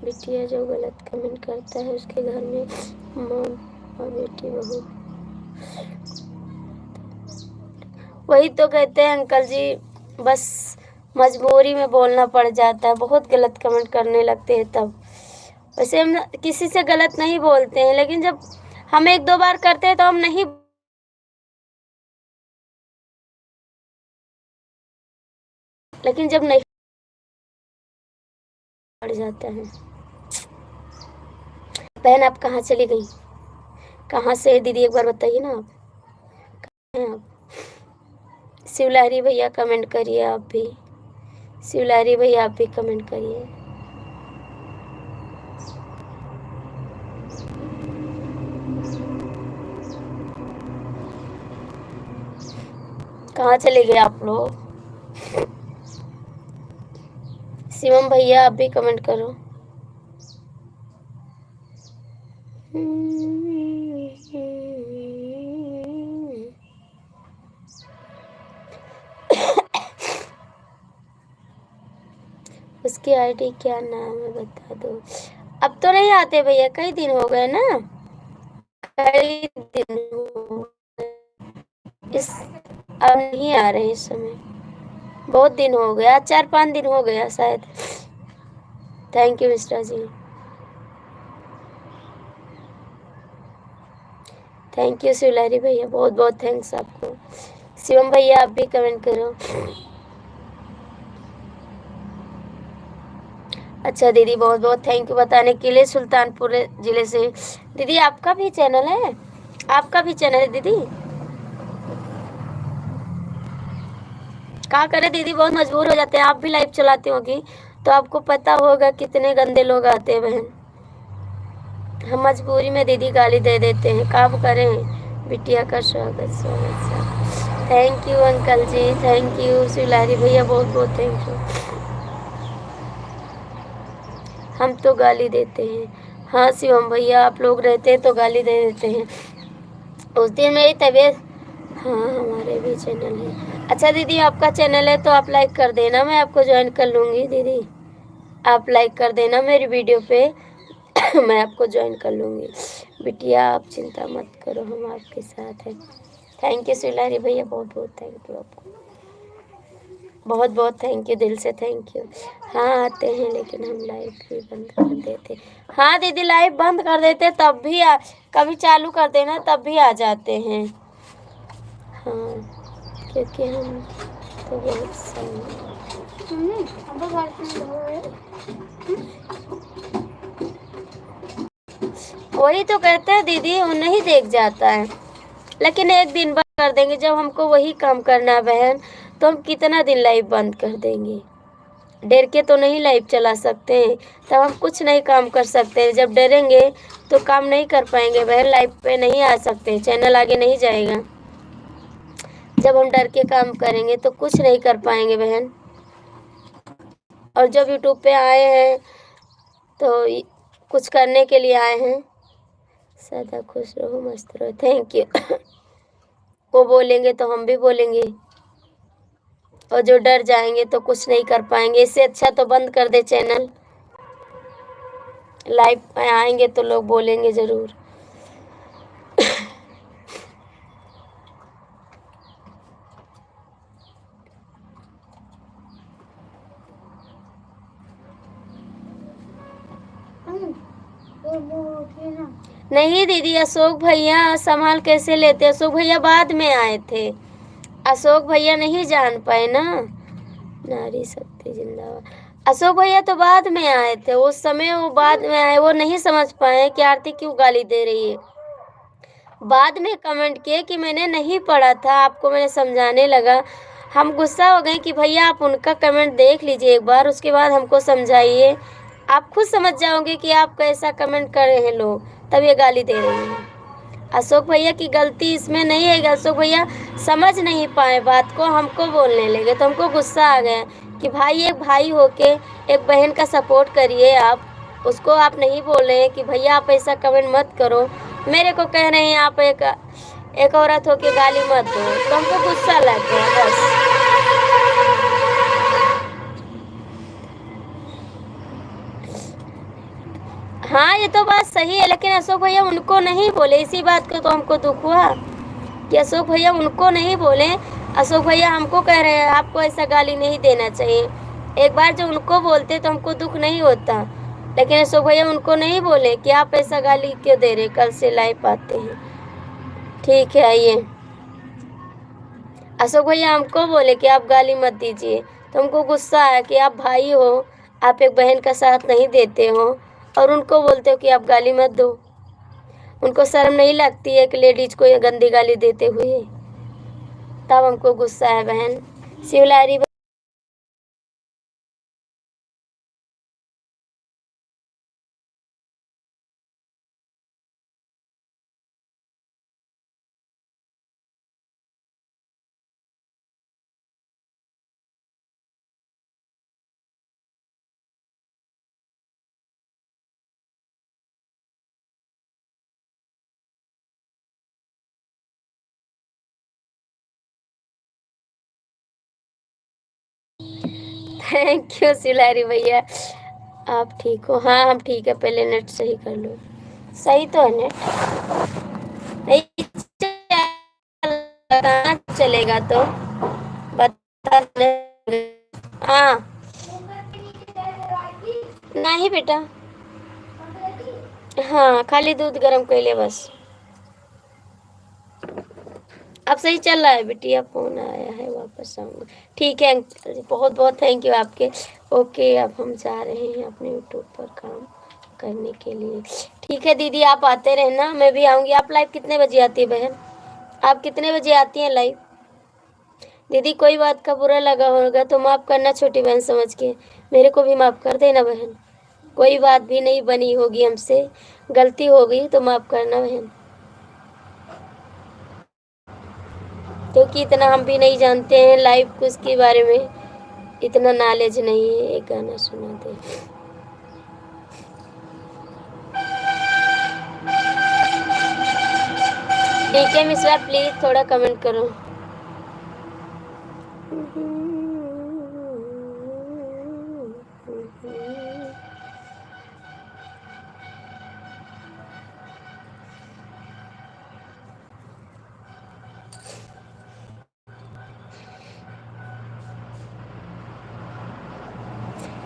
बिटिया जो गलत कमेंट करता है उसके घर में माँ और बेटी बहू। वही तो कहते हैं अंकल जी, बस मजबूरी में बोलना पड़ जाता है, बहुत गलत कमेंट करने लगते हैं तब। वैसे हम किसी से गलत नहीं बोलते हैं, लेकिन जब हम एक दो बार करते हैं तो हम नहीं, लेकिन जब नहीं पड़ जाता है। बहन आप कहाँ चली गई? कहाँ से दीदी एक बार बताइए ना, आप हैं आप? शिवलारी भैया कमेंट करिए, आप भी शिवलारी भैया आप भी कमेंट करिए। कहाँ चले गए आप लोग? शिवम भैया आप भी कमेंट करो। उसकी आईडी क्या नाम है बता दो। अब तो नहीं आते भैया, कई दिन हो गए ना, कई दिन हो गए। इस अब नहीं आ रहे इस समय, बहुत दिन हो गया, 4-5 दिन हो गया शायद। Thank you Mishra ji, thank you Shivlari भैया, बहुत बहुत थैंक्स आपको। शिवम भैया आप भी कमेंट करो। अच्छा दीदी, बहुत बहुत थैंक यू बताने के लिए, सुल्तानपुर जिले से। दीदी आपका भी चैनल है? आपका भी चैनल है दीदी? क्या करें दीदी, बहुत मजबूर हो जाते हैं। आप भी लाइव चलाती होगी तो आपको पता होगा कितने गंदे लोग आते हैं बहन। हम मजबूरी में दीदी गाली दे देते हैं, काम करें। बिटिया का स्वागत स्वागत। Thank you uncle ji, thank you Shivlari भैया, बहुत बहुत थैंक यू। हम तो गाली देते हैं। हाँ शिवम भैया, आप लोग रहते हैं तो गाली दे देते हैं। उस दिन मेरी तबीयत, हाँ हमारे भी चैनल है। अच्छा दीदी आपका चैनल है तो आप लाइक कर देना, मैं आपको ज्वाइन कर लूँगी दीदी। आप लाइक कर देना मेरी वीडियो पे मैं आपको ज्वाइन कर लूँगी। बिटिया आप चिंता मत करो, हम आपके साथ हैं। थैंक यू शिवलारी भैया, बहुत बहुत थैंक यू आपको, बहुत बहुत थैंक यू, दिल से थैंक यू। हाँ आते हैं लेकिन हम लाइव भी बंद कर देते। हाँ दीदी लाइव बंद कर देते तब भी कभी चालू कर देना तब भी आ जाते हैं। हाँ क्योंकि हम तो बहुत सही। वही तो कहते हैं दीदी, वो नहीं देख जाता है, लेकिन एक दिन बंद कर देंगे। जब हमको वही काम करना है बहन, तो हम कितना दिन लाइव बंद कर देंगे? डर के तो नहीं लाइव चला सकते हैं, तब हम कुछ नहीं काम कर सकते। जब डरेंगे तो काम नहीं कर पाएंगे बहन, लाइव पे नहीं आ सकते, चैनल आगे नहीं जाएगा। जब हम डर के काम करेंगे तो कुछ नहीं कर पाएंगे बहन। और जब यूट्यूब पे आए हैं तो कुछ करने के लिए आए हैं। सदा खुश रहो मस्त रहो, थैंक यू। वो बोलेंगे तो हम भी बोलेंगे, और जो डर जाएंगे तो कुछ नहीं कर पाएंगे। इससे अच्छा तो बंद कर दे चैनल। लाइव आएंगे तो लोग बोलेंगे ज़रूर। नहीं दीदी, अशोक भैया संभाल कैसे लेते, अशोक भैया बाद में आए थे, अशोक भैया नहीं जान पाए ना। नारी शक्ति जिंदाबाद। अशोक भैया तो बाद में आए थे, उस समय वो बाद में आए, वो नहीं समझ पाए कि आरती क्यों गाली दे रही है। बाद में कमेंट किए कि मैंने नहीं पढ़ा था, आपको मैंने समझाने लगा। हम गुस्सा हो गए कि भैया आप उनका कमेंट देख लीजिए एक बार, उसके बाद हमको समझाइए। आप खुद समझ जाओगे कि आप कैसा कमेंट कर रहे हैं लोग, तब ये गाली दे रही हैं। अशोक भैया की गलती इसमें नहीं है, अशोक भैया समझ नहीं पाए बात को, हमको बोलने लगे तो हमको गुस्सा आ गया कि भाई एक भाई होके एक बहन का सपोर्ट करिए आप, उसको आप नहीं बोल रहे हैं कि भैया आप ऐसा कमेंट मत करो, मेरे को कह रहे हैं आप एक औरत होके गाली मत दो, तो हमको गुस्सा लग गया बस। हाँ ये तो बात सही है, लेकिन अशोक भैया उनको नहीं बोले, इसी बात को तो हमको दुख हुआ कि अशोक भैया उनको नहीं बोले। अशोक भैया हमको कह रहे हैं आपको ऐसा गाली नहीं देना चाहिए, एक बार जो उनको बोलते तो हमको दुख नहीं होता, लेकिन अशोक भैया उनको नहीं बोले कि आप ऐसा गाली क्यों दे रहे, कल से लाइव आते हैं। ठीक है आइए। अशोक भैया हमको बोले कि आप गाली मत दीजिए, तो हमको गुस्सा आया कि आप भाई हो, आप एक बहन का साथ नहीं देते हो और उनको बोलते हो कि आप गाली मत दो। उनको शर्म नहीं लगती है कि लेडीज को ये गंदी गाली देते हुए, तब हमको गुस्सा है बहन। शिवलारी थैंक यू शिवलारी भैया, आप ठीक हो। हाँ हम ठीक है, पहले नेट सही कर लो। सही तो है नेट, नहीं चलेगा तो बता। हाँ नहीं बेटा, हाँ खाली दूध गर्म कर ले बस। अब सही चल रहा है बेटी, अब फोन आया है वापस आऊँगा। ठीक है अंकल जी, बहुत बहुत थैंक यू आपके। ओके अब हम जा रहे हैं अपने यूट्यूब पर काम करने के लिए। ठीक है दीदी, आप आते रहना, मैं भी आऊँगी। आप लाइव कितने बजे आती है बहन, आप कितने बजे आती हैं लाइव? दीदी कोई बात का बुरा लगा होगा तो माफ़ करना, छोटी बहन समझ के मेरे को भी माफ़ कर देना बहन। कोई बात भी नहीं बनी होगी हमसे, गलती हो गई तो माफ़ करना बहन, क्योंकि इतना हम भी नहीं जानते हैं लाइव कुछ के बारे में, इतना नॉलेज नहीं है। एक गाना सुना दे। ठीक है मिश्रा, प्लीज थोड़ा कमेंट करो।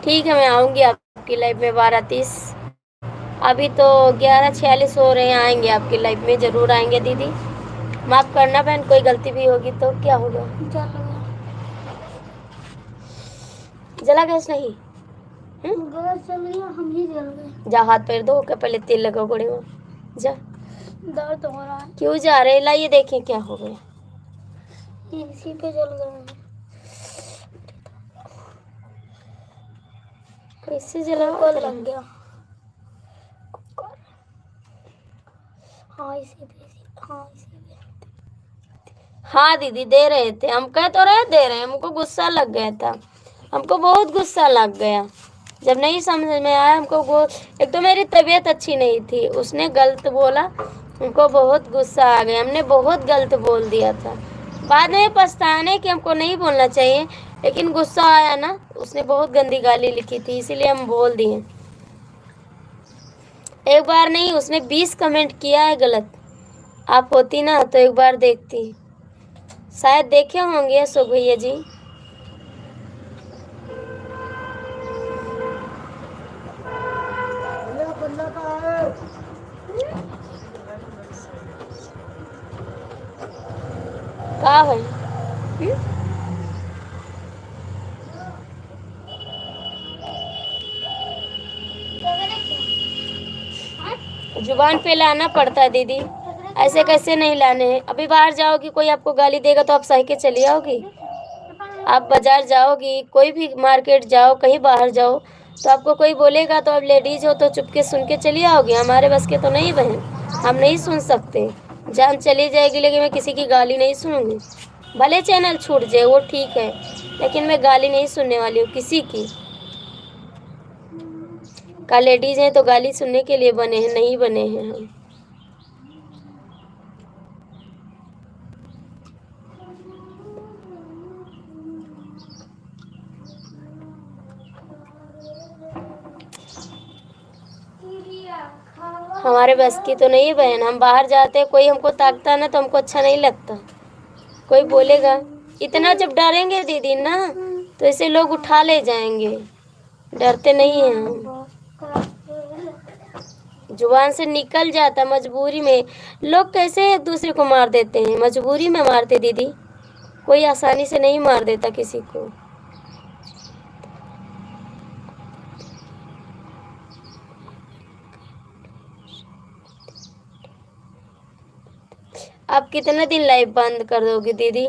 ठीक है मैं आऊँगी आपकी लाइफ में 12:30, अभी तो 11:46 हो रहे हैं, आएंगे आपकी लाइफ में, ज़रूर आएंगे दीदी। माफ़ करना बहन, कोई गलती भी होगी तो। क्या होगा, जला गैस नहीं, गैस चल गया, हम ही जल गए। जा हाथ पैर धो के पहले तेल लगाओ घोड़े में, जा। दर्द हो रहा है। क्यों जा रहे, लाइए देखें क्या हो गया। इसी पे जल गए, कैसे जला लग गया। हाँ इसी पे, हाँ इसी पे। हाँ दीदी दे रहे थे, हम कह तो रहे दे रहे हैं, हमको गुस्सा लग गया था, हमको बहुत गुस्सा लग गया जब नहीं समझ में आया हमको। एक तो मेरी तबीयत अच्छी नहीं थी, उसने गलत बोला, हमको बहुत गुस्सा आ गया, हमने बहुत गलत बोल दिया था। बाद में पछताने कि हमको नहीं बोलना चाहिए, लेकिन गुस्सा आया ना, उसने बहुत गंदी गाली लिखी थी, इसीलिए हम बोल दिए। एक बार नहीं, उसने 20 कमेंट किया है गलत, आप होती ना तो एक बार देखती, शायद देखे होंगे अशोक भैया जी। का है? जुबान पे लाना पड़ता है दीदी, ऐसे कैसे नहीं लाने हैं। अभी बाहर जाओगी, कोई आपको गाली देगा तो आप सह के चली आओगी? आप बाजार जाओगी, कोई भी मार्केट जाओ, कहीं बाहर जाओ, तो आपको कोई बोलेगा तो आप लेडीज हो तो चुपके सुन के चली आओगी? हमारे बस के तो नहीं बहन, हम नहीं सुन सकते। जान चली जाएगी लेकिन मैं किसी की गाली नहीं सुनूंगी। भले चैनल छूट जाए वो ठीक है, लेकिन मैं गाली नहीं सुनने वाली हूँ किसी की। का लेडीज हैं तो गाली सुनने के लिए बने हैं, नहीं बने हैं हम। हमारे बस की तो नहीं है बहन। हम बाहर जाते हैं, कोई हमको ताकता है ना तो हमको अच्छा नहीं लगता। कोई बोलेगा, इतना जब डरेंगे दीदी ना तो ऐसे लोग उठा ले जाएंगे। डरते नहीं हैं हम, जुबान से निकल जाता मजबूरी में। लोग कैसे एक दूसरे को मार देते हैं, मजबूरी में मारते दीदी, कोई आसानी से नहीं मार देता किसी को। आप कितना दिन लाइव बंद कर दोगे दीदी,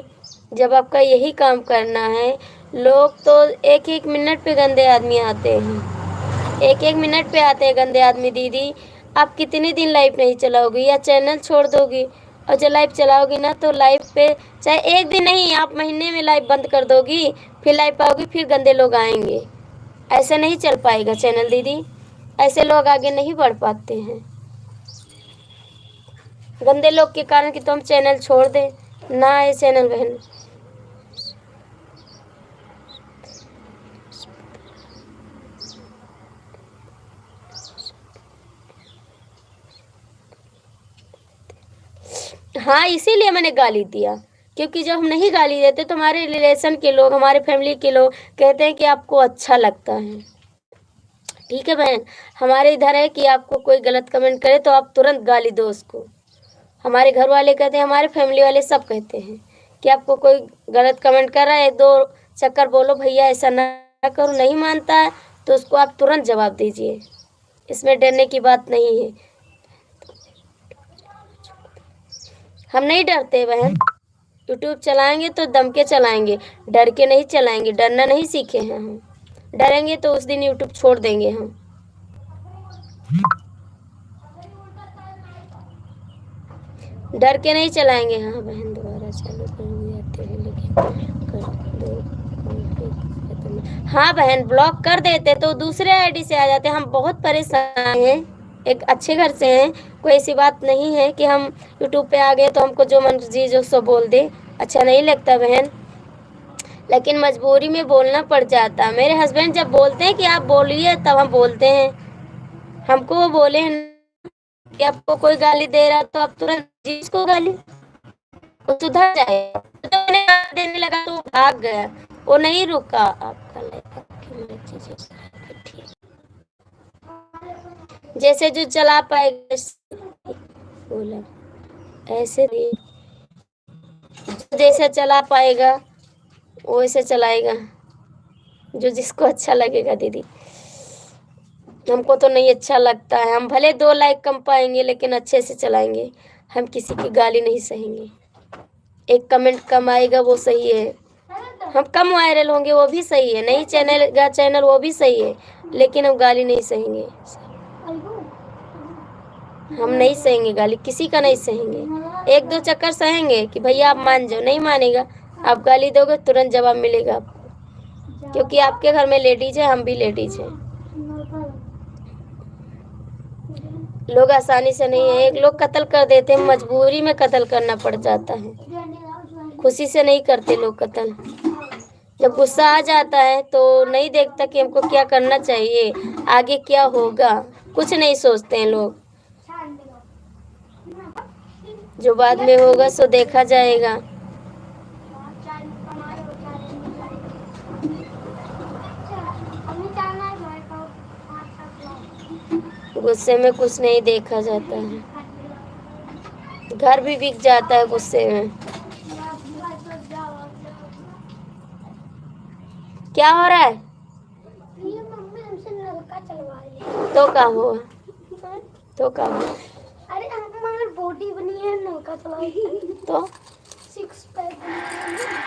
जब आपका यही काम करना है? लोग तो एक एक मिनट पे गंदे आदमी आते हैं, एक एक मिनट पे आते हैं गंदे आदमी। दीदी आप कितने दिन लाइव नहीं चलाओगी या चैनल छोड़ दोगी? और जो लाइव चलाओगी ना तो लाइव पे चाहे एक दिन नहीं, आप महीने में लाइव बंद कर दोगी, फिर लाइव पाओगी, फिर गंदे लोग आएंगे। ऐसे नहीं चल पाएगा चैनल दीदी, ऐसे लोग आगे नहीं बढ़ पाते हैं। गंदे लोग के कारण कि तुम चैनल छोड़ दे ना आए चैनल बहन। हाँ इसीलिए मैंने गाली दिया, क्योंकि जब हम नहीं गाली देते तो हमारे रिलेशन के लोग, हमारे फैमिली के लोग कहते हैं कि आपको अच्छा लगता है। ठीक है बहन, हमारे इधर है कि आपको कोई गलत कमेंट करे तो आप तुरंत गाली दो उसको। हमारे घर वाले कहते हैं, हमारे फैमिली वाले सब कहते हैं कि आपको कोई गलत कमेंट कर रहा है, दो चक्कर बोलो भैया ऐसा ना करो, नहीं मानता है तो उसको आप तुरंत जवाब दीजिए, इसमें डरने की बात नहीं है। हम नहीं डरते बहन, यूट्यूब चलाएंगे तो दम के चलाएंगे, डर के नहीं चलाएंगे। डरना नहीं सीखे हैं हम, डरेंगे तो उस दिन यूट्यूब छोड़ देंगे हम। डर के नहीं चलाएंगे। हाँ बहन दोबारा चालू कर जाते हैं लेकिन कर दो। हाँ बहन ब्लॉक कर देते तो दूसरे आईडी से आ जाते। हम बहुत परेशान हैं, एक अच्छे घर से हैं, कोई ऐसी बात नहीं है कि हम यूट्यूब पे आ गए तो हमको जो मर्जी जो सो बोल दे, अच्छा नहीं लगता बहन, लेकिन मजबूरी में बोलना पड़ जाता। मेरे हस्बैंड जब बोलते हैं कि आप बोलिए तब हम बोलते हैं। हमको वो बोले हैं कि आपको कोई गाली दे रहा तो आप तुरंत जिसको गाली वो सुधर जाए, तो देने लगा तो भाग गया, वो नहीं रुका। आपका जैसे जो चला पाएगा बोला ऐसे, जैसे चला पाएगा वैसे चलाएगा, जो जिसको अच्छा लगेगा। दीदी हमको तो नहीं अच्छा लगता है, हम भले 2 लाइक कम पाएंगे लेकिन अच्छे से चलाएंगे, हम किसी की गाली नहीं सहेंगे। एक कमेंट कम आएगा वो सही है, हम कम वायरल होंगे वो भी सही है, नहीं चैनल वो भी सही है, लेकिन हम गाली नहीं सहेंगे। हम नहीं सहेंगे गाली, किसी का नहीं सहेंगे। 1-2 चक्कर सहेंगे कि भैया आप मान जाओ, नहीं मानेगा आप गाली दोगे तुरंत जवाब मिलेगा आपको, क्योंकि आपके घर में लेडीज है, हम भी लेडीज हैं। लोग आसानी से नहीं है, एक लोग कत्ल कर देते हैं, मजबूरी में कत्ल करना पड़ जाता है, खुशी से नहीं करते लोग कत्ल। जब गुस्सा आ जाता है तो नहीं देखता कि हमको क्या करना चाहिए, आगे क्या होगा, कुछ नहीं सोचते हैं लोग। जो बाद में होगा सो देखा जाएगा। गुस्से में कुछ नहीं देखा जाता है, घर भी बिक जाता है गुस्से में। क्या हो रहा है? ये मम्मी हमसे नलका चलवा रही है। तो क्या हुआ? तो क्या हुआ? अरे हमारी बॉडी बनी है नलका चलाओ तो सिक्स पैक बनी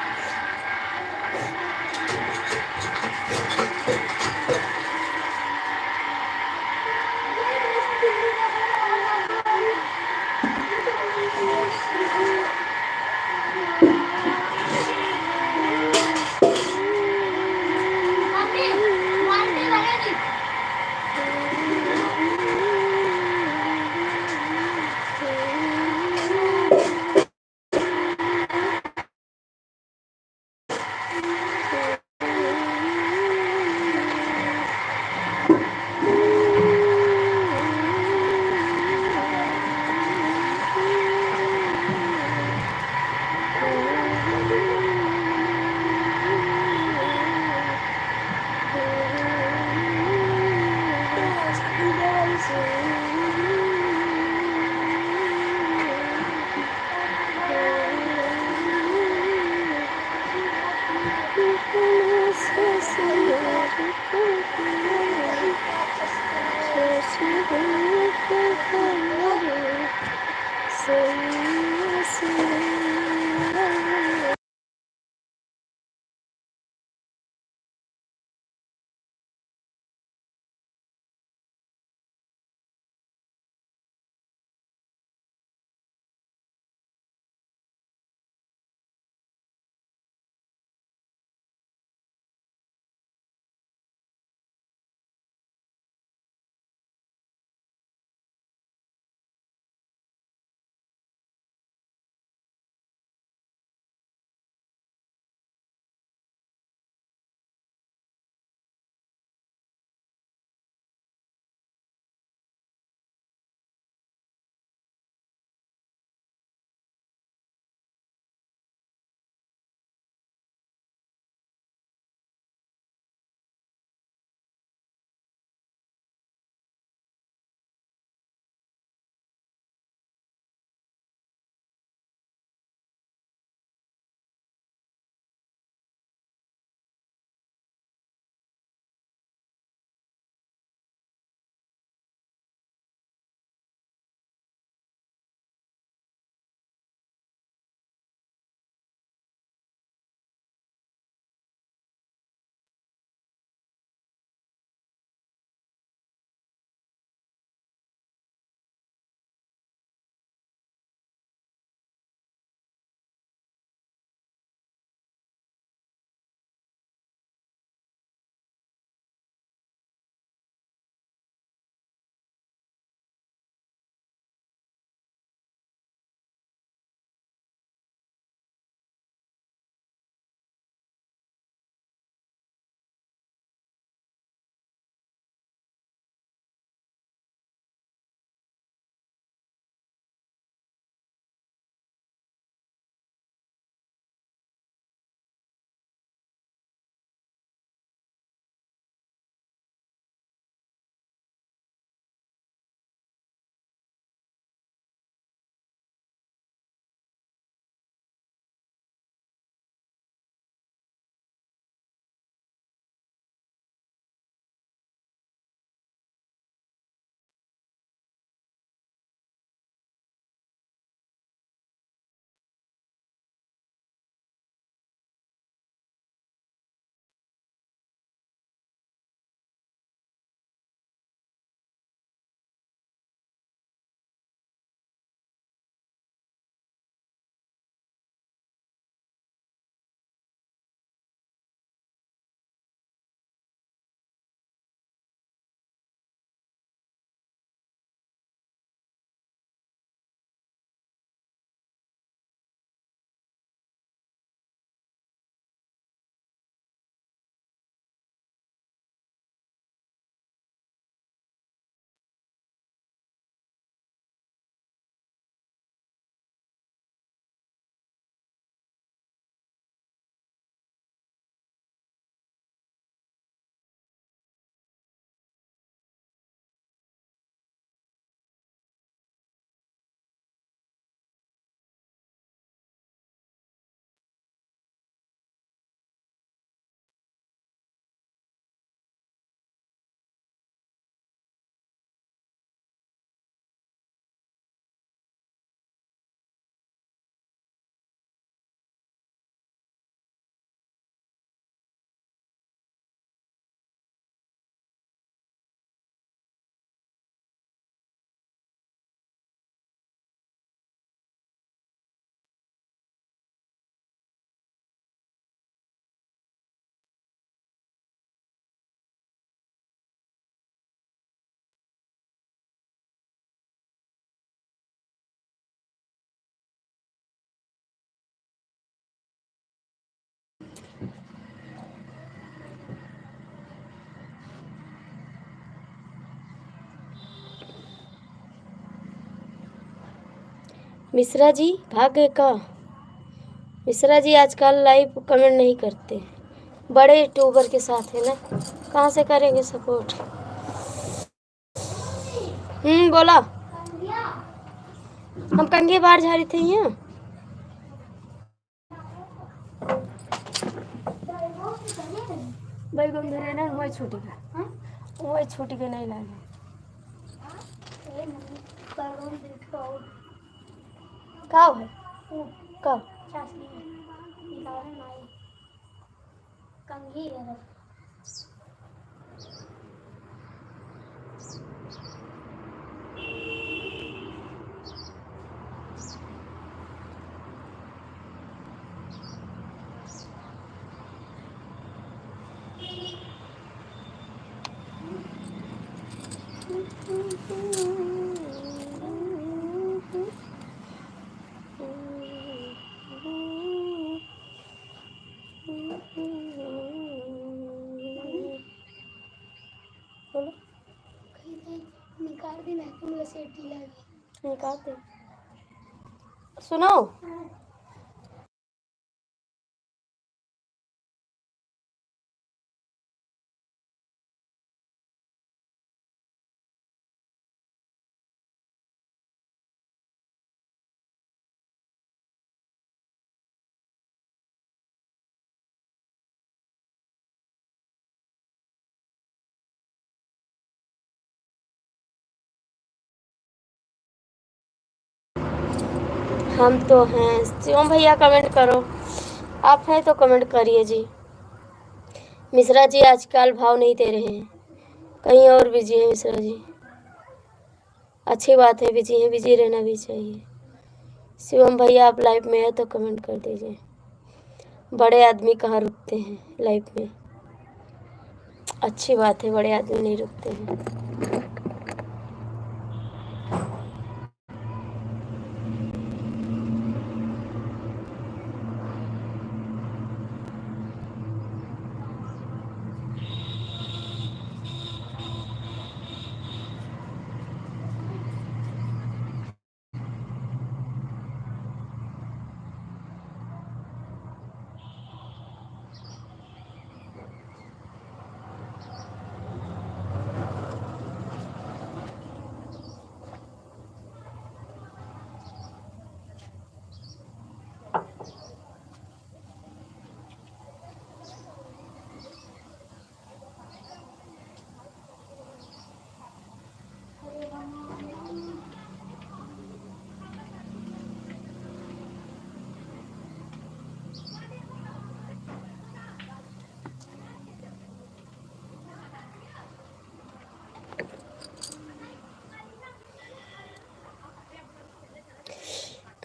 मिश्रा जी भाग गए का? मिश्रा जी आजकल लाइव कमेंट नहीं करते, बड़े यूट्यूबर के साथ है ना, कहाँ से करेंगे सपोर्ट। बोला। हम कंघे बाहर जा रही थे यहाँ। बैगन धरे ना वही छूटी का, वही छूटी के नहीं लागे। कब है? कब? कंघी है। निकाल दी वैक्यूम में से ढीला निकाल दे। सुनो, हम तो हैं। शिवम भैया कमेंट करो, आप हैं तो कमेंट करिए जी। मिश्रा जी आजकल भाव नहीं दे रहे हैं, कहीं और बिजी हैं मिश्रा जी। अच्छी बात है, बिजी हैं, बिजी रहना भी चाहिए। शिवम भैया आप लाइव में है तो कमेंट कर दीजिए। बड़े आदमी कहाँ रुकते हैं लाइव में, अच्छी बात है, बड़े आदमी नहीं रुकते हैं।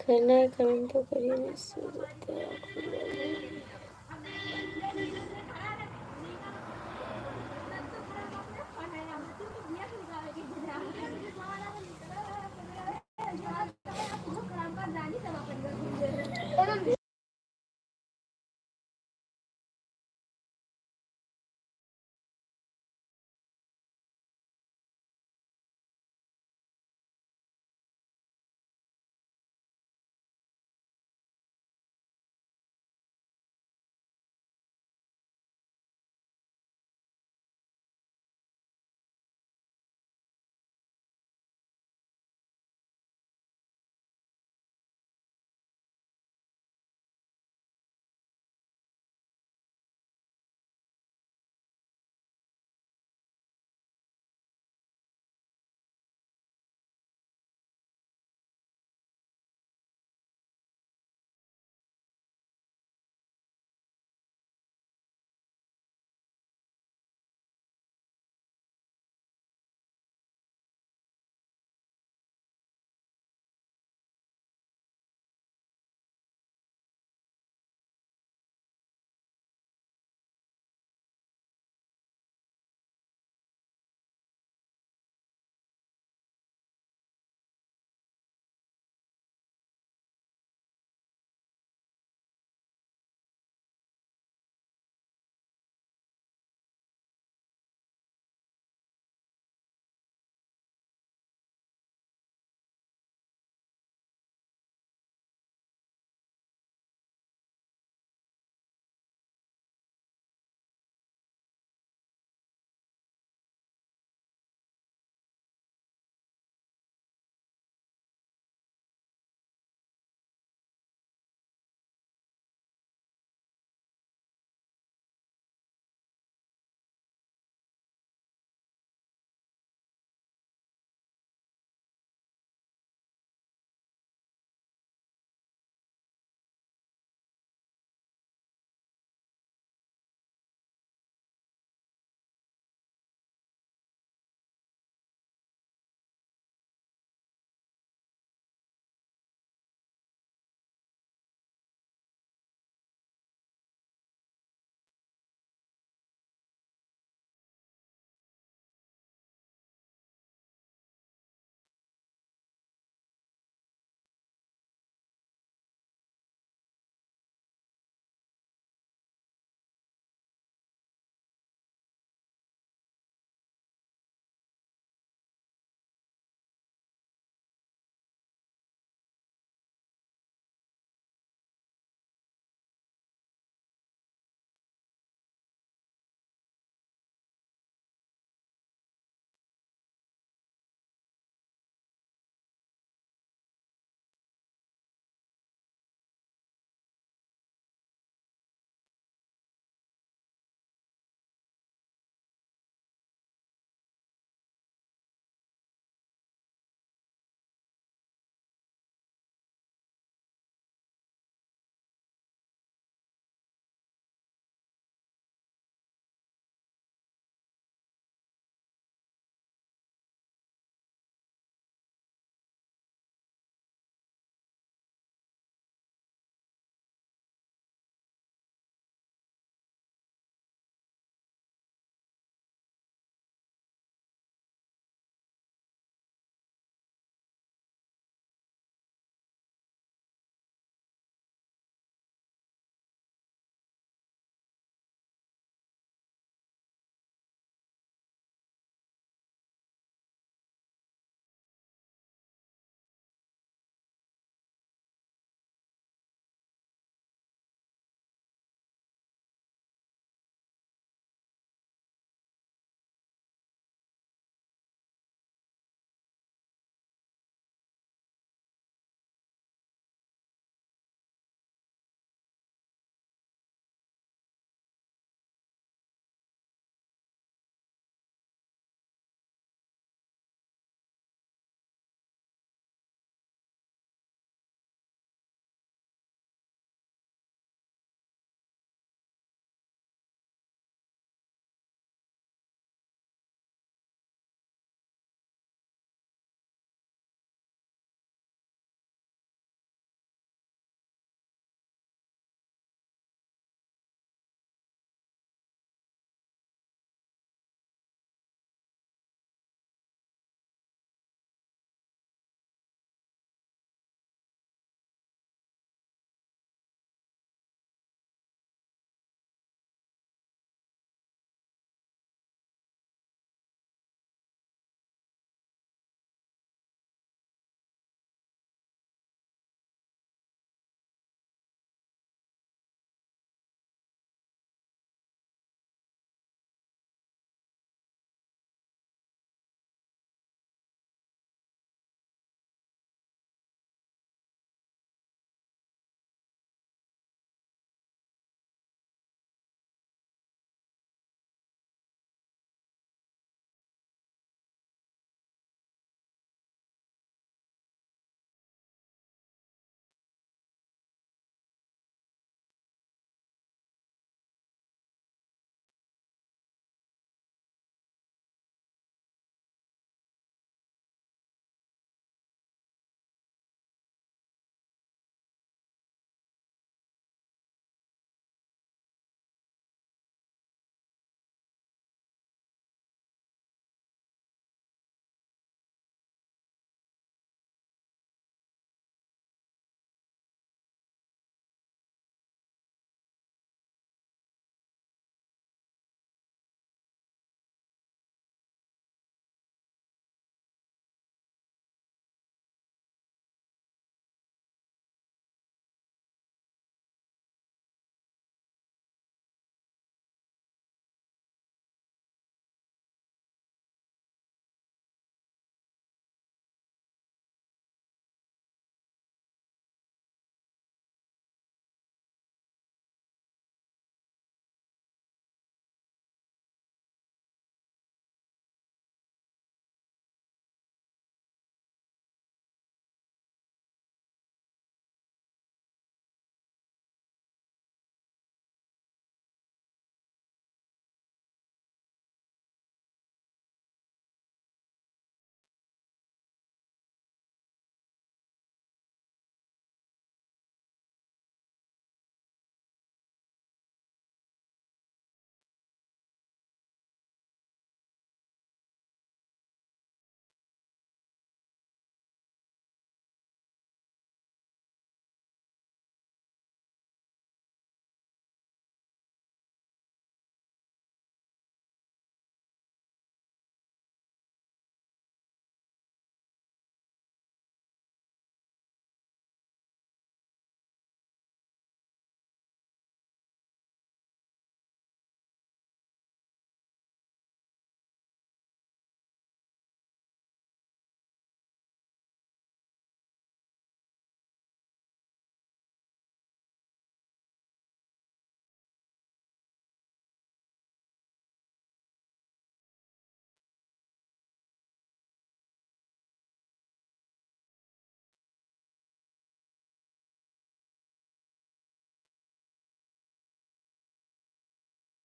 करना है कमेंट तो करिए।